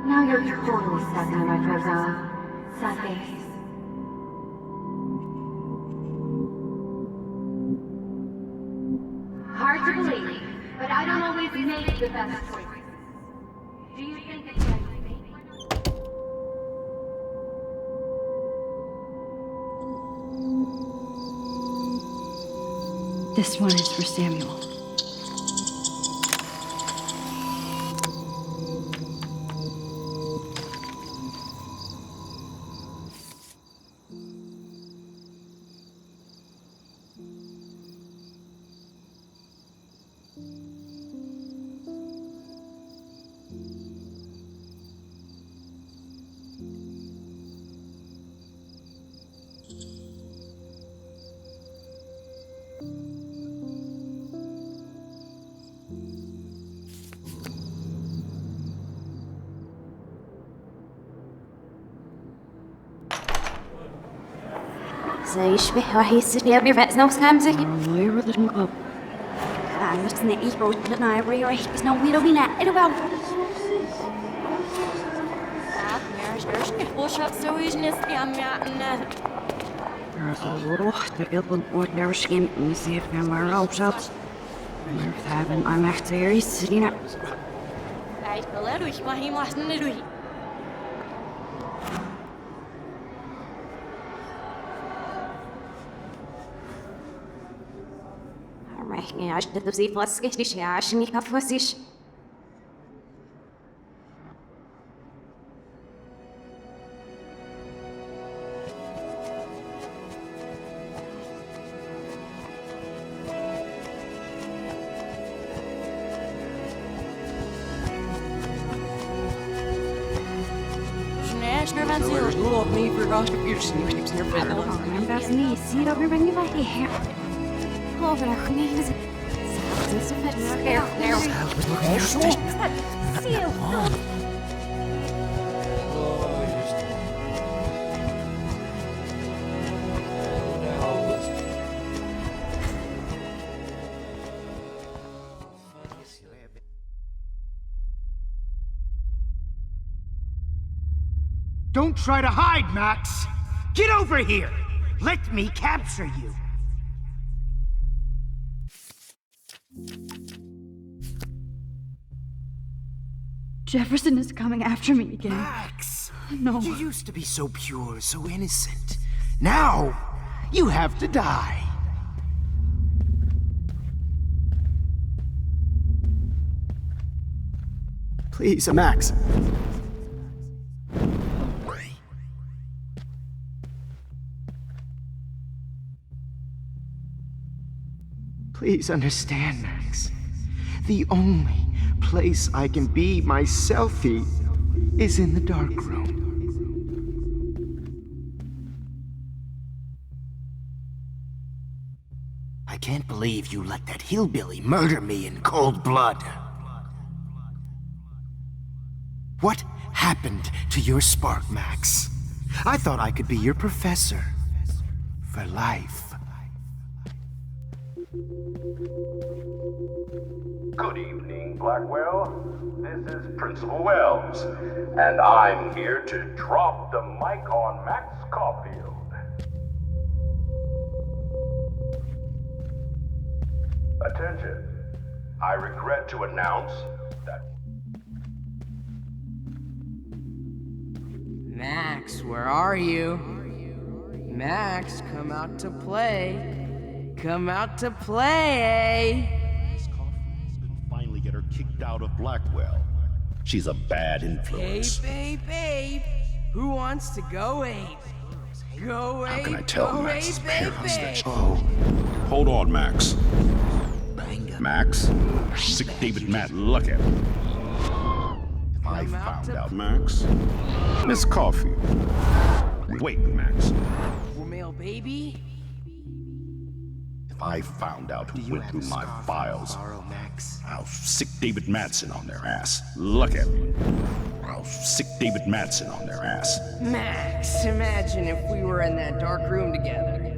Now you're totally stuck in the retro zone. Sad face. Hard to believe, but I don't always make the best choices. Do you think it's like This one is for Samuel. يشبه راح يصير بيرفع نفس خمسة. ويرد المقاب. أنا بس نعيش بودنا يريح بس نويرو بينا إلو. وش هتسويش نسقي عم يعقنا؟ روح تقبل ودرشين نسير في مراوشات. مرتبا أنا اختياري سرينا. عايش بلادو إيش ما هي محسن نروي. يعني عشان تدوسي فلسكيش عشان يكفوسيش. Snash nervansil. Låt mig förgasta ursnips när jag men das nie sieht aber wenn ihr weiter her. Overdag niet. Het is Don't try to hide, Max! Get over here! Let me capture you! Jefferson is coming after me again. Max! No. You used to be so pure, so innocent. Now, you have to die. Please, Max. Please understand, Max. The only place I can be myself is in the dark room. I can't believe you let that hillbilly murder me in cold blood. What happened to your spark, Max? I thought I could be your professor for life. Good evening, Blackwell. This is Principal Wells, and I'm here to drop the mic on Max Caulfield. Attention. I regret to announce that... Max, where are you? Max, come out to play. Come out to play, Finally get her kicked out of Blackwell. She's a bad influence. Babe, babe. Who wants to go ape? Go ape. How can I tell Max's parents that? Oh. Hold on, Max. Max? Sick David Matt, look at him. If I found out, Max. Miss Caulfield. Wait, Max. Male baby? If I found out who went through my files, I'll sick David Madsen on their ass. Look at me. I'll sick David Madsen on their ass. Max, imagine if we were in that dark room together.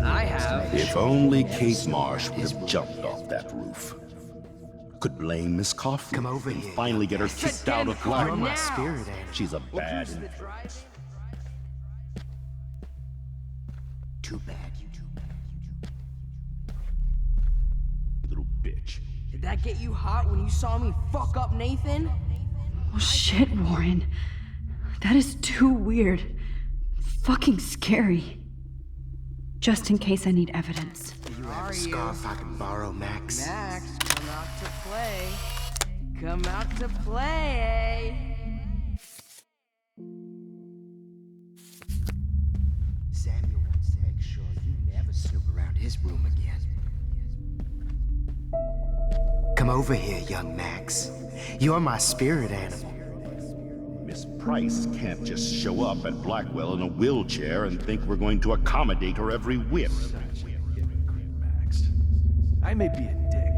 I have. If only Kate Marsh would have jumped off that roof. Could blame Miss Caulfield and finally get her kicked out of Blackwell. She's a bad influence. Too bad. Little bitch. Did that get you hot when you saw me fuck up Nathan? Oh shit, Warren. That is too weird. Fucking scary. Just in case I need evidence. Do you have a scarf I can borrow, Max? Max, come out to play. Come out to play. Samuel wants to make sure you never snoop around his room again. Come over here, young Max. You're my spirit animal. Miss Price can't just show up at Blackwell in a wheelchair and think we're going to accommodate her every whim. I may be a dick,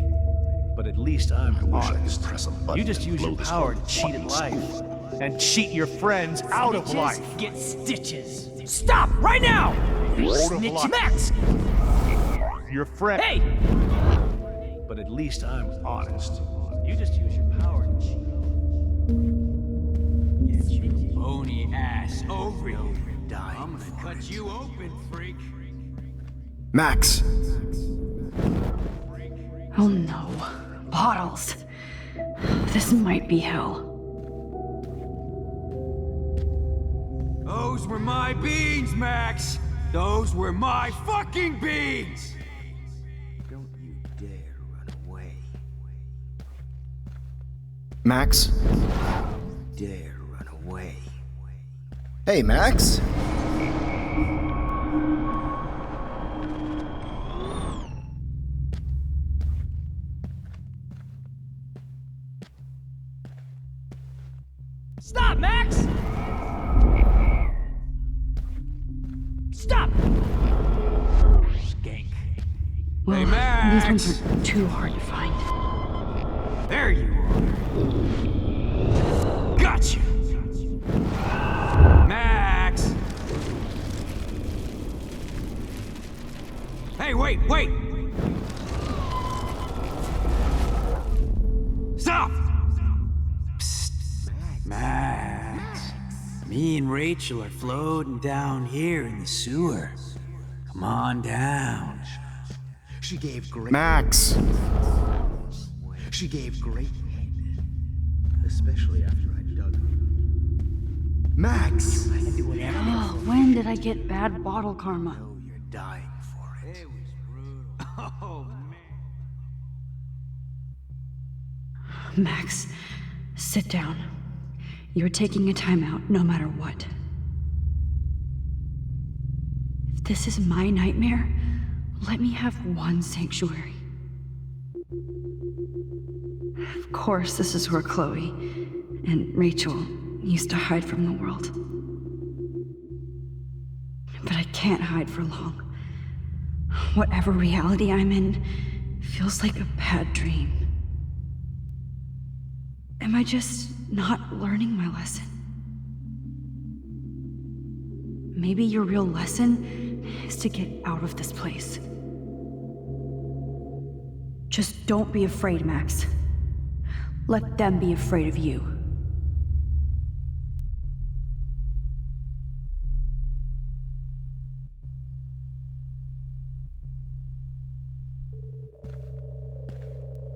but at least I'm honest. Press a button You just use your power to cheat at life and cheat your friends out of life. Get stitches. Stop right now! Snitch Max! Your friend. Hey! But at least I'm honest. You just use your power to cheat. Get your bony ass over here. I'm gonna cut you open, freak. Max! Oh no. Bottles. This might be hell. Those were my beans, Max! Those were my fucking beans! Don't you dare run away. Max? Dare run away. Hey, Max? Stop, Max! Stop! Skank. Well, Hey, Max! these ones are too hard to find. There you are. Gotcha! Max! Hey, wait! Stop! Psst. Max. Me and Rachel are floating down here in the sewer. Come on down. She gave great... Max! She gave great head. Especially after I dug her. Max! Oh, when did I get bad bottle karma? You're dying for it. It was brutal. Oh, man. Max, sit down. You're taking a timeout no matter what. If this is my nightmare, let me have one sanctuary. Of course, this is where Chloe and Rachel used to hide from the world. But I can't hide for long. Whatever reality I'm in feels like a bad dream. Am I just not learning my lesson? Maybe your real lesson is to get out of this place. Just don't be afraid, Max. Let them be afraid of you.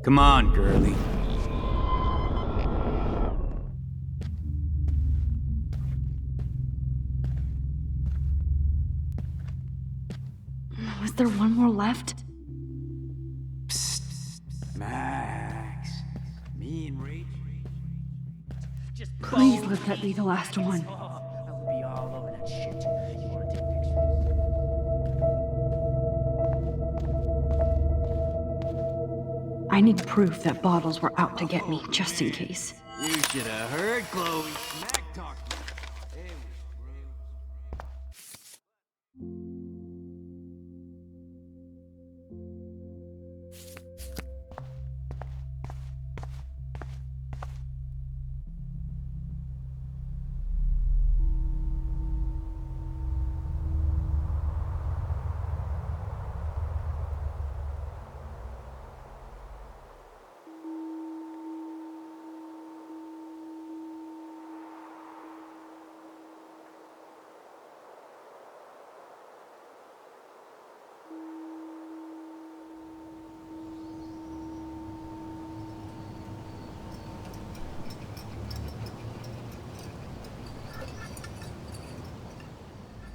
Come on, girlie. Was there one more left? Max. Me and Rachel. Please let that be the last one. I'll be all over that shit. You wanna take pictures? I need proof that bottles were out to get me, just in case. You should have heard Chloe smack talk you. It was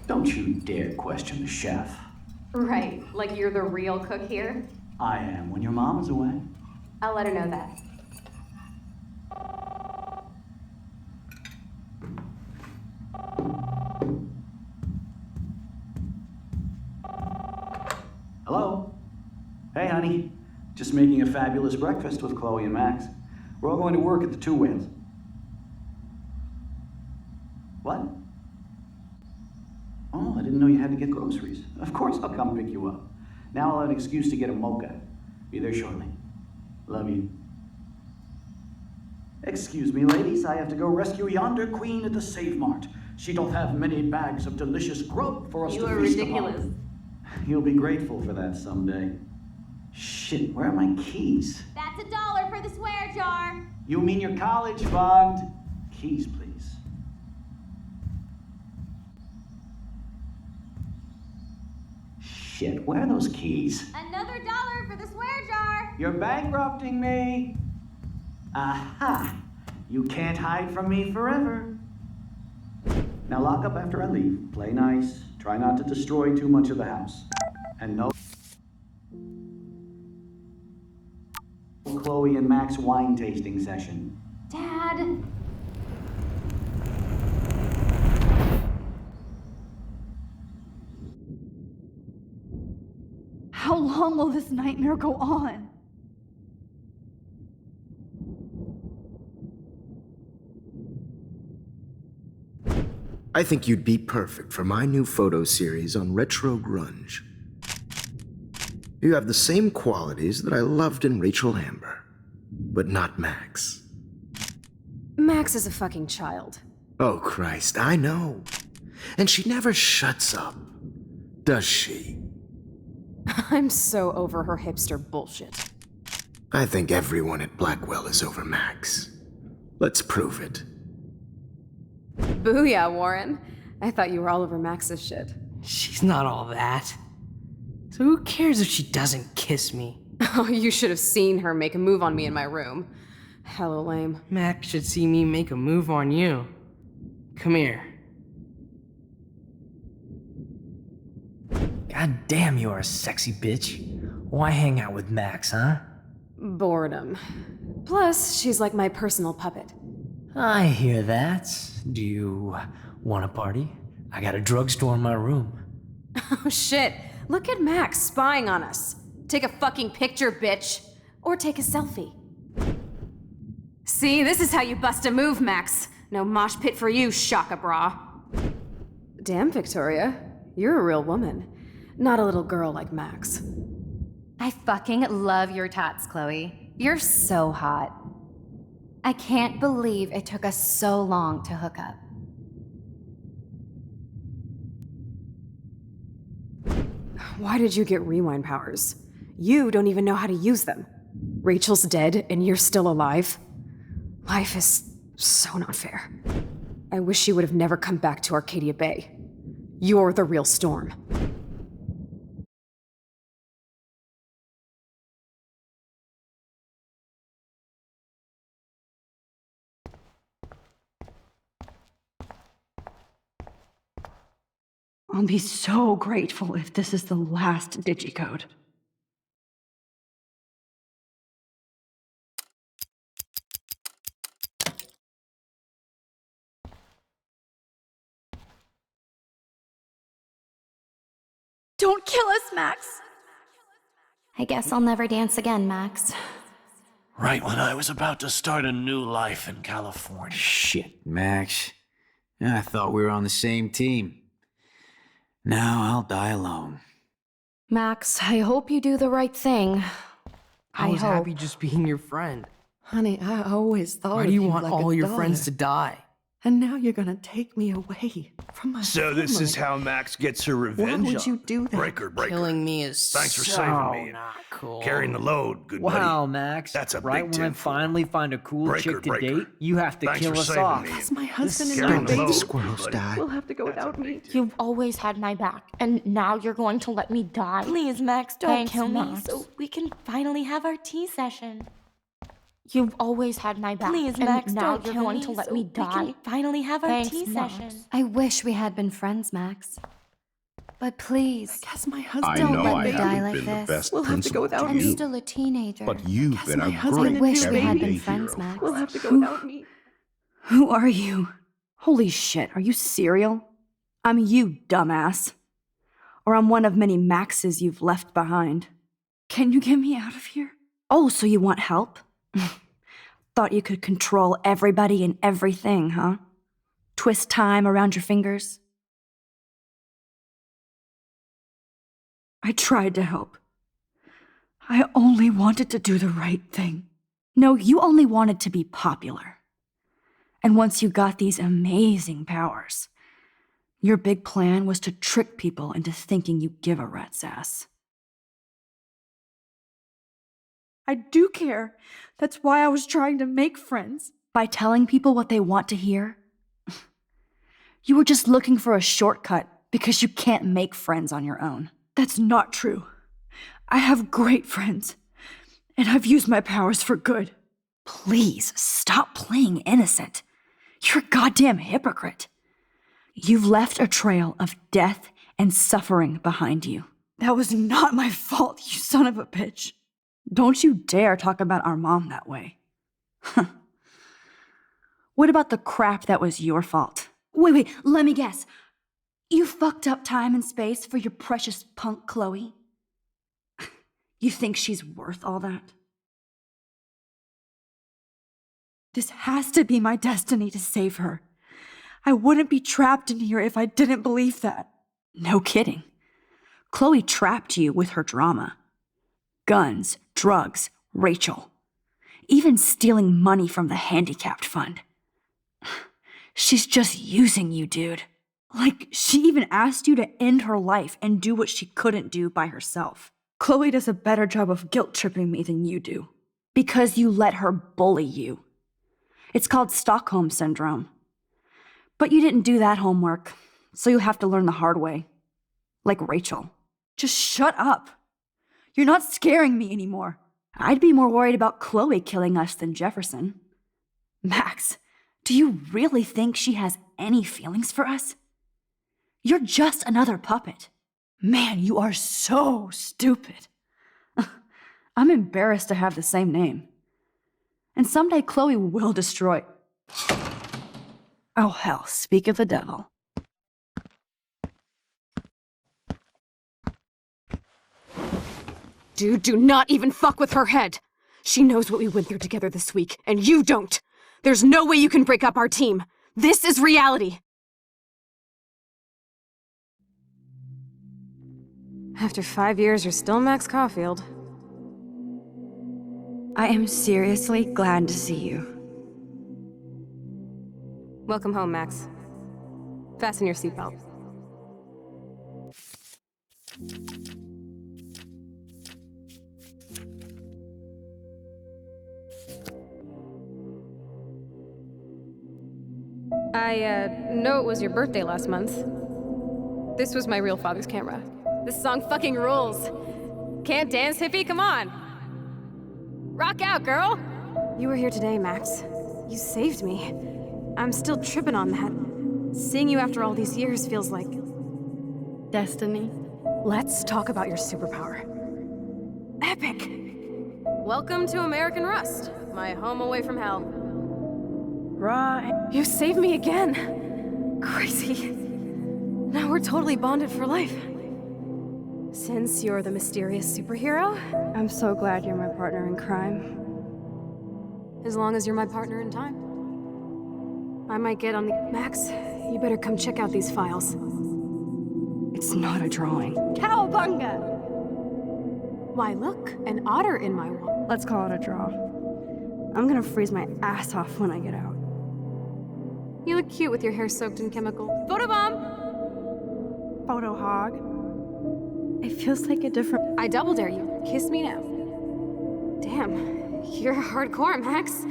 Don't you dare question the chef. Right, like you're the real cook here? I am when your mom is away. I'll let her know that. Hello? Hey, honey. Just making a fabulous breakfast with Chloe and Max. We're all going to work at the Two Whales. What? Oh, I didn't know you had to get groceries. Of course I'll come pick you up. Now I'll have an excuse to get a mocha. Be there shortly. Love you. Excuse me, ladies. I have to go rescue yonder queen at the Save Mart. She doth have many bags of delicious grub for us You to are feast ridiculous. upon. You'll be grateful for that someday. Shit, where are my keys? That's $1 for the swear jar. You mean your college fund? Keys, please. Shit, where are those keys? Another $1 for the swear jar. You're bankrupting me. Aha! You can't hide from me forever. Now lock up after I leave. Play nice. Try not to destroy too much of the house. And no Chloe and Max wine tasting session. Dad. How long will this nightmare go on? I think you'd be perfect for my new photo series on retro grunge. You have the same qualities that I loved in Rachel Amber, but not Max. Max is a fucking child. Oh, Christ, I know. And she never shuts up, does she? I'm so over her hipster bullshit. I think everyone at Blackwell is over Max. Let's prove it. Booyah, Warren. I thought you were all over Max's shit. She's not all that. So who cares if she doesn't kiss me? Oh, you should have seen her make a move on me in my room. Hella lame. Max should see me make a move on you. Come here. God damn, you're a sexy bitch. Why hang out with Max, huh? Boredom. Plus, she's like my personal puppet. I hear that. Do you want a party? I got a drugstore in my room. Oh shit, look at Max spying on us. Take a fucking picture, bitch. Or take a selfie. See, this is how you bust a move, Max. No mosh pit for you, Shaka Bra. Damn, Victoria. You're a real woman. Not a little girl like Max. I fucking love your tats, Chloe. You're so hot. I can't believe it took us so long to hook up. Why did you get rewind powers? You don't even know how to use them. Rachel's dead and you're still alive. Life is so not fair. I wish you would have never come back to Arcadia Bay. You're the real Storm. I'll be so grateful if this is the last digicode. Don't kill us, Max! I guess I'll never dance again, Max. Right when I was about to start a new life in California. Shit, Max. I thought we were on the same team. Now I'll die alone. Max, I hope you do the right thing. I was happy just being your friend. Honey, I always thought Why of do you you want like all a your daughter. friends to die? And now you're gonna take me away from my So this family. is how Max gets her revenge? Why would you do that? Breaker. Killing me is Thanks for so saving me. not cool. Carrying the load, good buddy. Wow, Max. That's a right big when I tin foil. finally find a cool Breaker, chick to breaker. date, you have to Thanks kill for us saving off. me. That's my husband and Carrying my the baby. load, Squirrels good buddy. die. We'll have to go without me. You've always had my back, and now you're going to let me die? Please, Max, don't kill me so we can finally have our tea session. You've always had my back. Please, and Max, now don't you're kill going me to let so me we die? can finally have our tea session. I wish we had been friends, Max. But please, I guess my I husband. don't know let I me die haven't like been the this. best We'll have to go principal without to I'm you, still a teenager. but you've been my a husband great I wish we had everyday been friends, hero. Max. We'll have to go without me. Who are you? Holy shit, are you serial? I'm you, dumbass. Or I'm one of many Maxes you've left behind. Can you get me out of here? Oh, so you want help? Thought you could control everybody and everything, huh? Twist time around your fingers? I tried to help. I only wanted to do the right thing. No, you only wanted to be popular. And once you got these amazing powers, your big plan was to trick people into thinking you give a rat's ass. I do care. That's why I was trying to make friends. By telling people what they want to hear? You were just looking for a shortcut because you can't make friends on your own. That's not true. I have great friends, and I've used my powers for good. Please, stop playing innocent. You're a goddamn hypocrite. You've left a trail of death and suffering behind you. That was not my fault, you son of a bitch. Don't you dare talk about our mom that way. What about the crap that was your fault? Wait, let me guess. You fucked up time and space for your precious punk Chloe? You think she's worth all that? This has to be my destiny to save her. I wouldn't be trapped in here if I didn't believe that. No kidding. Chloe trapped you with her drama. Guns, drugs, Rachel. Even stealing money from the handicapped fund. She's just using you, dude. Like, she even asked you to end her life and do what she couldn't do by herself. Chloe does a better job of guilt-tripping me than you do. Because you let her bully you. It's called Stockholm Syndrome. But you didn't do that homework, so you'll have to learn the hard way. Like Rachel. Just shut up. You're not scaring me anymore. I'd be more worried about Chloe killing us than Jefferson. Max, do you really think she has any feelings for us? You're just another puppet. Man, you are so stupid. I'm embarrassed to have the same name. And someday Chloe will destroy... Oh hell, speak of the devil. Dude, do not even fuck with her head. She knows what we went through together this week, and you don't. There's no way you can break up our team. This is reality. After 5 years, you're still Max Caulfield. I am seriously glad to see you. Welcome home, Max. Fasten your seatbelt. I know it was your birthday last month. This was my real father's camera. This song fucking rules. Can't dance, hippie? Come on. Rock out, girl. You were here today, Max. You saved me. I'm still tripping on that. Seeing you after all these years feels like... Destiny. Let's talk about your superpower. Epic! Welcome to American Rust, my home away from hell. Right. You saved me again. Crazy. Now we're totally bonded for life. Since you're the mysterious superhero, I'm so glad you're my partner in crime. as long as you're my partner in time. I might get on the... Max, you better come check out these files. It's not a drawing. Cowabunga! Why, look, an otter in my wall. Let's call it a draw. I'm gonna freeze my ass off when I get out. You look cute with your hair soaked in chemical. Photobomb! Photo hog. It feels like a different... I double dare you. Kiss me now. Damn, you're hardcore, Max.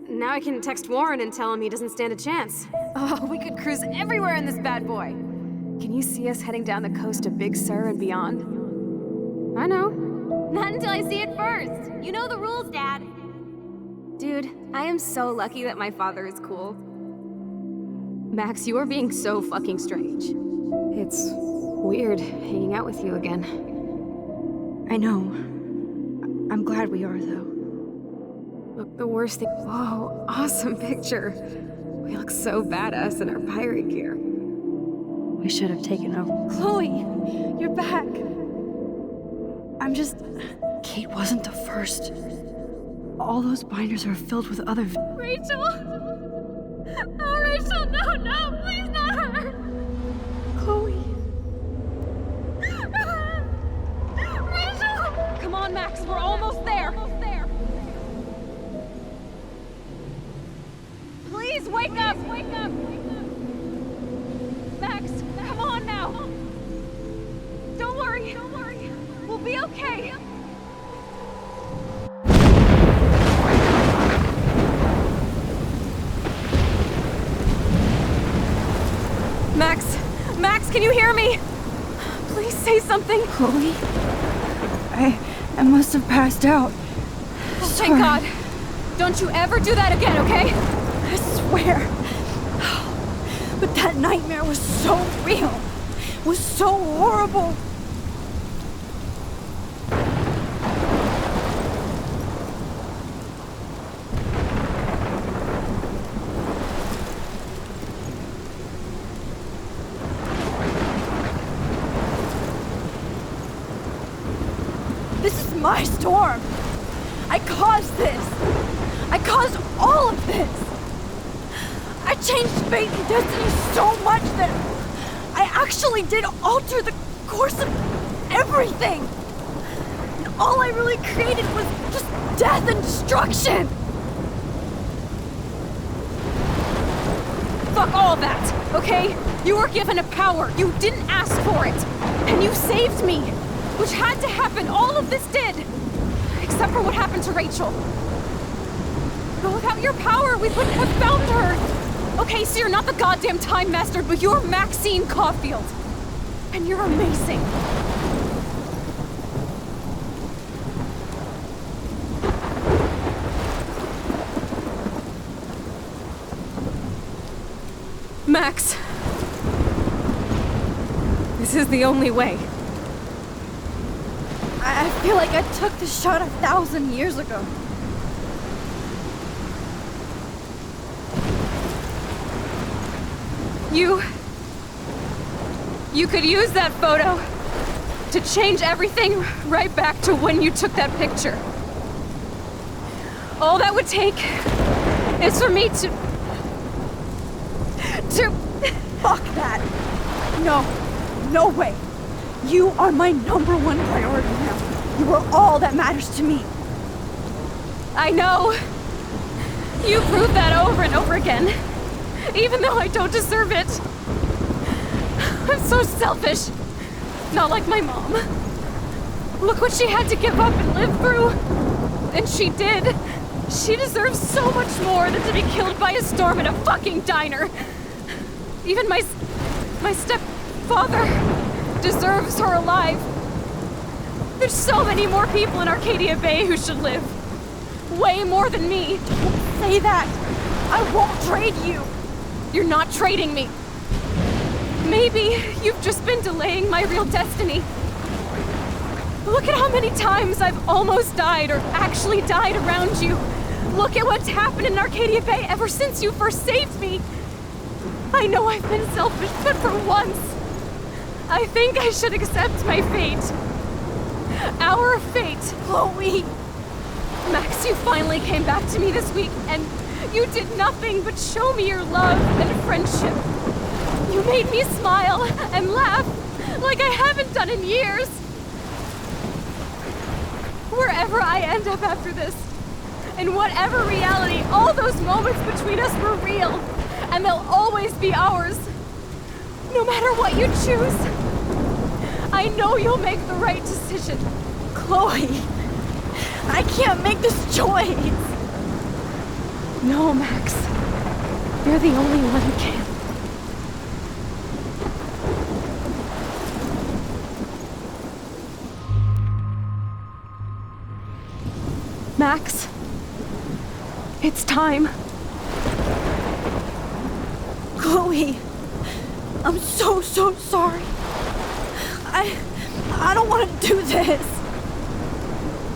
Now I can text Warren and tell him he doesn't stand a chance. Oh, we could cruise everywhere in this bad boy. Can you see us heading down the coast to Big Sur and beyond? I know. Not until I see it first. You know the rules, Dad. Dude, I am so lucky that my father is cool. Max, you are being so fucking strange. It's weird hanging out with you again. I know. I'm glad we are, though. Look, the worst thing. Whoa, awesome picture. We look so badass in our pirate gear. We should have taken over. Chloe, you're back. I'm just. Kate wasn't the first. All those binders are filled with other. Rachel! Oh, Rachel, no, please not her! Chloe. Rachel! Come on, Max, we're almost there. Please wake up! Max, come on now! Don't worry. We'll be okay. Max, can you hear me? Please say something. Chloe? I must have passed out. Oh, thank God. Don't you ever do that again, okay? I swear. But that nightmare was so real. Was so horrible. This is my storm. I caused this. I caused all of this. I changed fate and destiny so much that I actually did alter the course of everything. And all I really created was just death and destruction. Fuck all of that, okay? You were given a power. You didn't ask for it. And you saved me. Which had to happen. All of this did. Except for what happened to Rachel. But without your power, we wouldn't have found her. Okay, so you're not the goddamn Time Master, but you're Maxine Caulfield. And you're amazing. Max. This is the only way. I feel like I took the shot 1,000 years ago. You could use that photo to change everything right back to when you took that picture. All that would take is for me to... Fuck that! No way! You are my #1 priority now. You are all that matters to me. I know. You proved that over and over again. Even though I don't deserve it. I'm so selfish. Not like my mom. Look what she had to give up and live through. And she did. She deserves so much more than to be killed by a storm in a fucking diner. Even my stepfather deserves her alive. There's so many more people in Arcadia Bay who should live. Way more than me. Don't say that. I won't trade you. You're not trading me. Maybe you've just been delaying my real destiny. Look at how many times I've almost died or actually died around you. Look at what's happened in Arcadia Bay ever since you first saved me. I know I've been selfish, but for once, I think I should accept my fate. Our fate. Chloe! Max, you finally came back to me this week, and you did nothing but show me your love and friendship. You made me smile and laugh like I haven't done in years. Wherever I end up after this, in whatever reality, all those moments between us were real, and they'll always be ours. No matter what you choose, I know you'll make the right decision. Chloe, I can't make this choice. No, Max. You're the only one who can. Max, it's time. Chloe, I'm so sorry. I don't want to do this.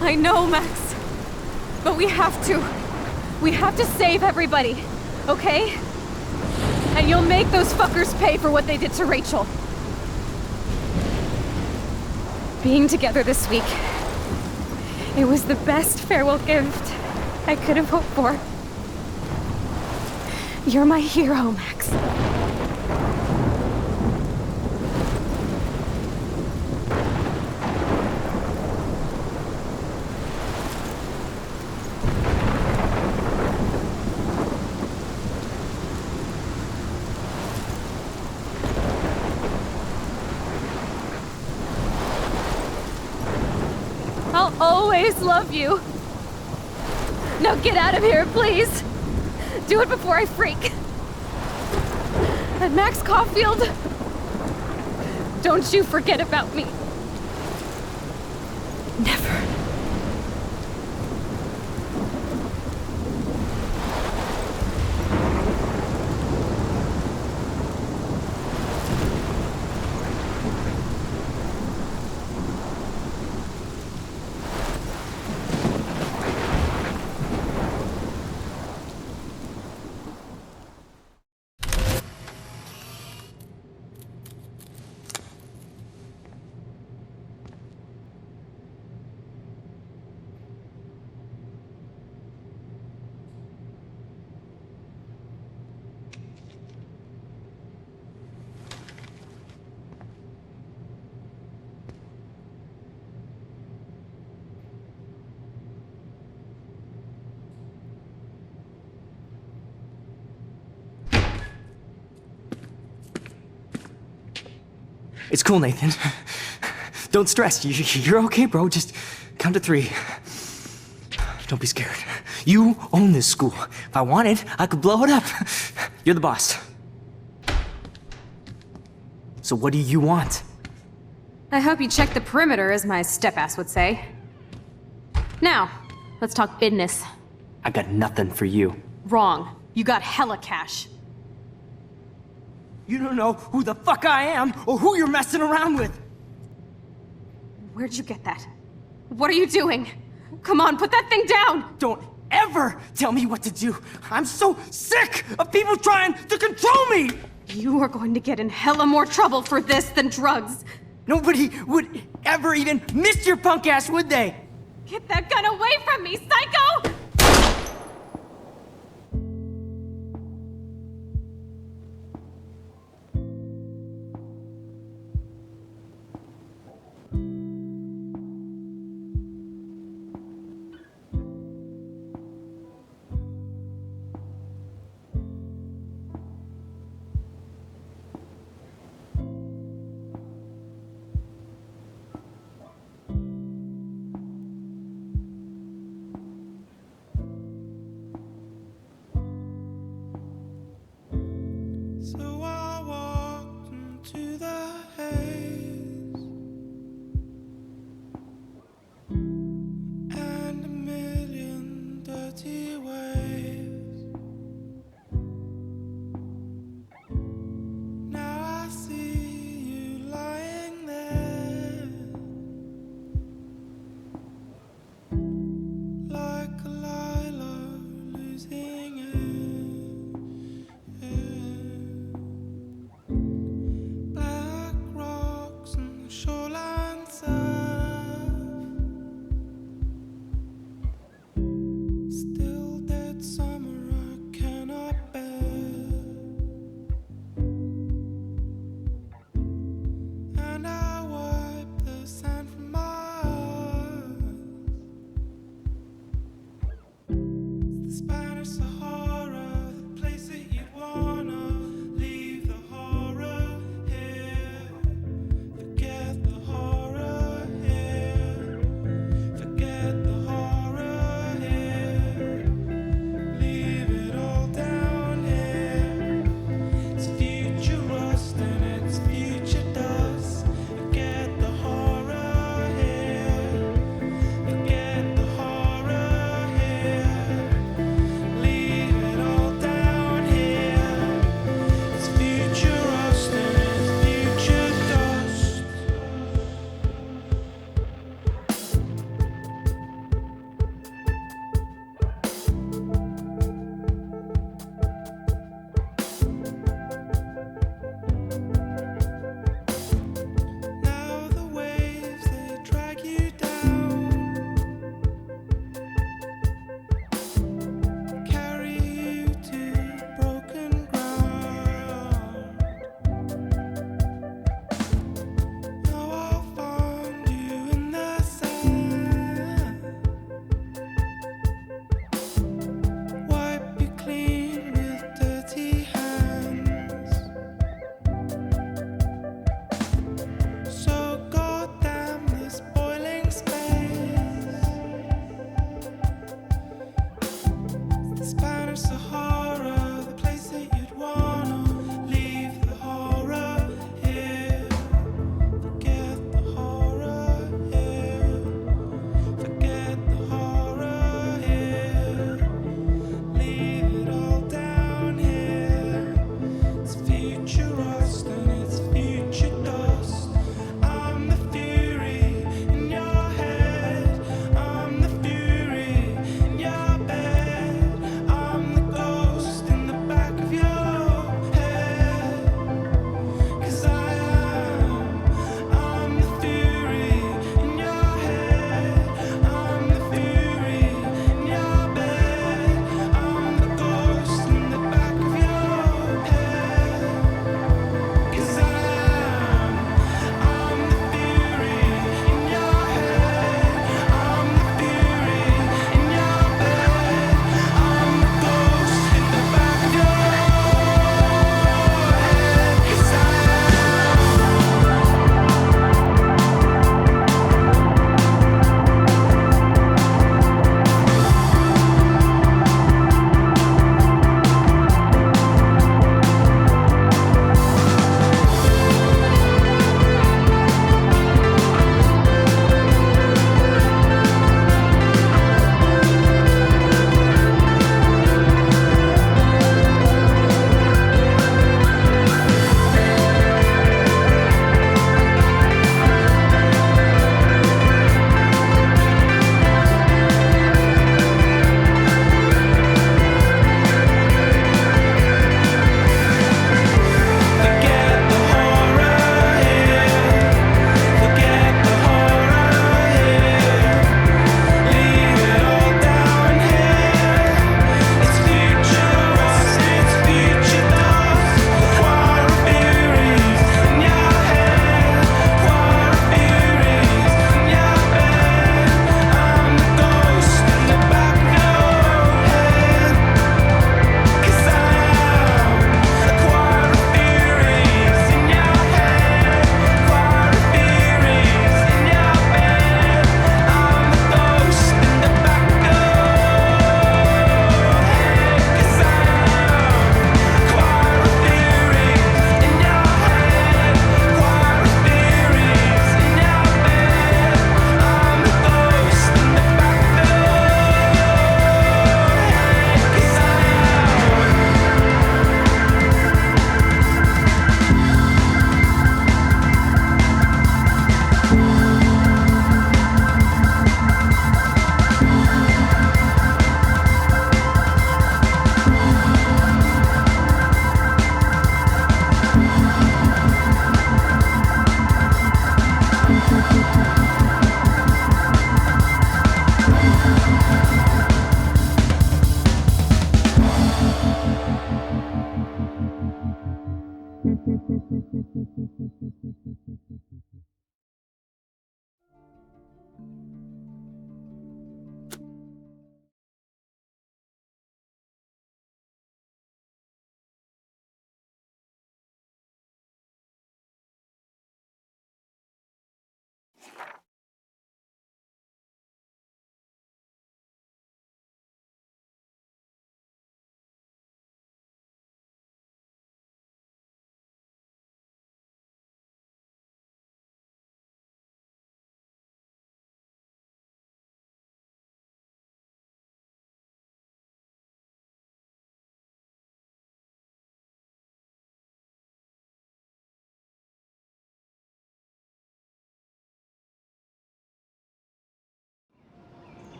I know, Max. But we have to. We have to save everybody, okay? And you'll make those fuckers pay for what they did to Rachel. Being together this week, it was the best farewell gift I could have hoped for. You're my hero, Max. I'll always love you. Now get out of here, please. Do it before I freak. And Max Caulfield, don't you forget about me. Never. It's cool, Nathan. Don't stress. You're okay, bro. Just count to 3. Don't be scared. You own this school. If I wanted, I could blow it up. You're the boss. So what do you want? I hope you checked the perimeter, as my step-ass would say. Now, let's talk business. I got nothing for you. Wrong. You got hella cash. You don't know who the fuck I am or who you're messing around with. Where'd you get that? What are you doing? Come on, put that thing down! Don't ever tell me what to do. I'm so sick of people trying to control me! You are going to get in hella more trouble for this than drugs. Nobody would ever even miss your punk ass, would they? Get that gun away from me, psycho! So I walked into the haze, and a million dirty waves. Now I see you lying there, like a Lila losing it. Black rocks and the shoreline surf, still dead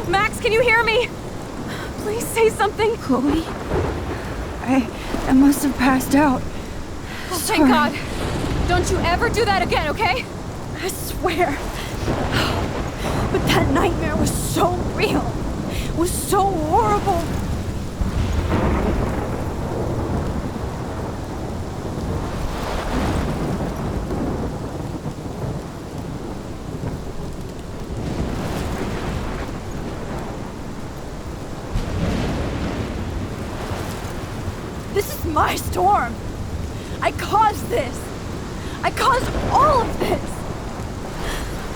Max, can you hear me? Please say something. Chloe? I must have passed out. Oh, thank God. Don't you ever do that again, okay? I swear. But that nightmare was so real. It was so horrible. This is my storm. I caused this. I caused all of this.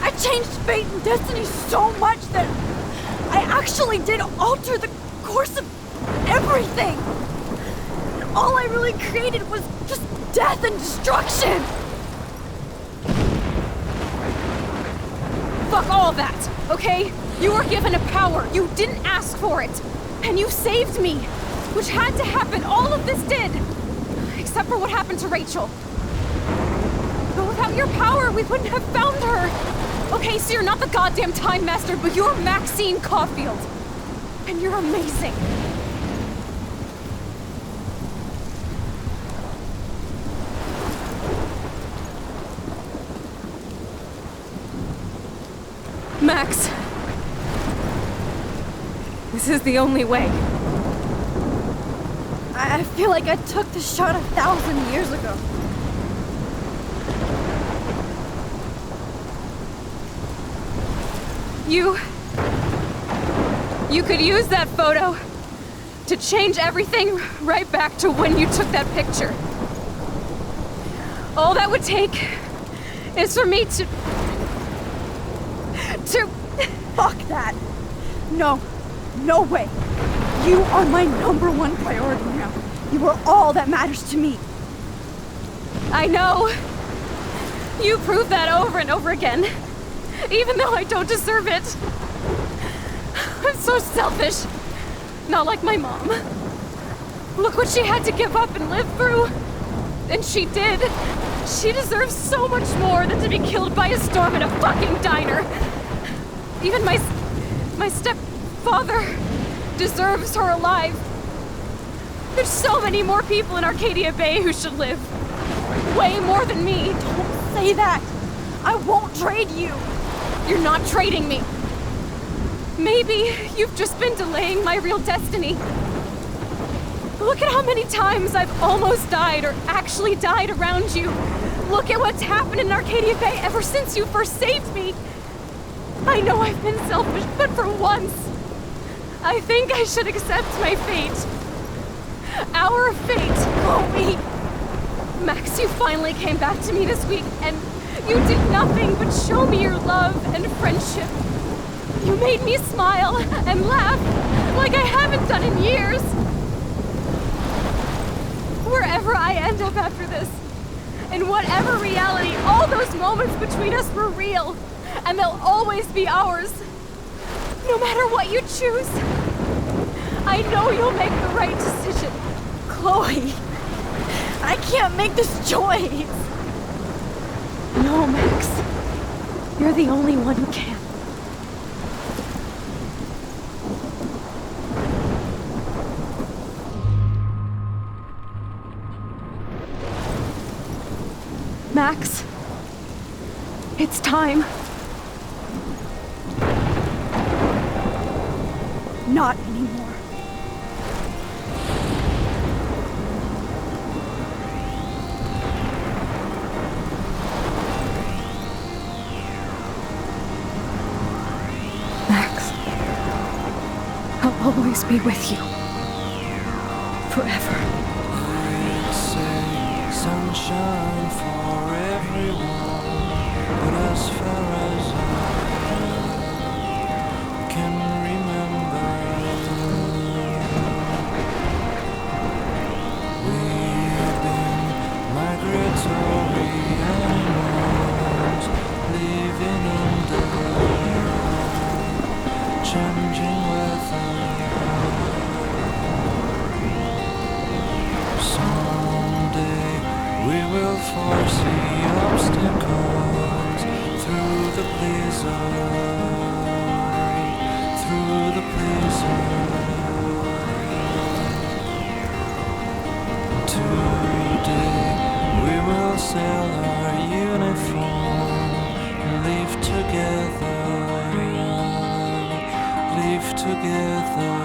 I changed fate and destiny so much that I actually did alter the course of everything. And all I really created was just death and destruction. Fuck all that, okay? You were given a power. You didn't ask for it. And you saved me. Which had to happen. All of this did. Except for what happened to Rachel. But without your power, we wouldn't have found her. Okay, so you're not the goddamn Time Master, but you're Maxine Caulfield. And you're amazing. Max. This is the only way. I feel like I took the shot 1,000 years ago. You could use that photo to change everything right back to when you took that picture. All that would take is for me to... Fuck that! No. No way. You are my #1 priority now. You are all that matters to me. I know. You prove that over and over again. Even though I don't deserve it. I'm so selfish. Not like my mom. Look what she had to give up and live through. And she did. She deserves so much more than to be killed by a storm in a fucking diner. Even my stepfather deserves her alive. There's so many more people in Arcadia Bay who should live. Way more than me. Don't say that. I won't trade you. You're not trading me. Maybe you've just been delaying my real destiny. Look at how many times I've almost died or actually died around you. Look at what's happened in Arcadia Bay ever since you first saved me. I know I've been selfish, but for once, I think I should accept my fate. Our fate, Chloe. Max, you finally came back to me this week, and you did nothing but show me your love and friendship. You made me smile and laugh like I haven't done in years. Wherever I end up after this, in whatever reality, all those moments between us were real, and they'll always be ours. No matter what you choose, I know you'll make the right decision. Chloe, I can't make this choice. No, Max. You're the only one who can. Max. It's time. Not anymore. Max, I'll always be with you. Forever. Sunshine for everyone, but as far as I can remember, we've been migratory animals, living under changing weather. Someday we will foresee obstacles through the blizzard, through the blizzard. Today we will sell our uniform and live together, live together.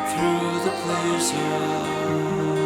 Through the blizzard.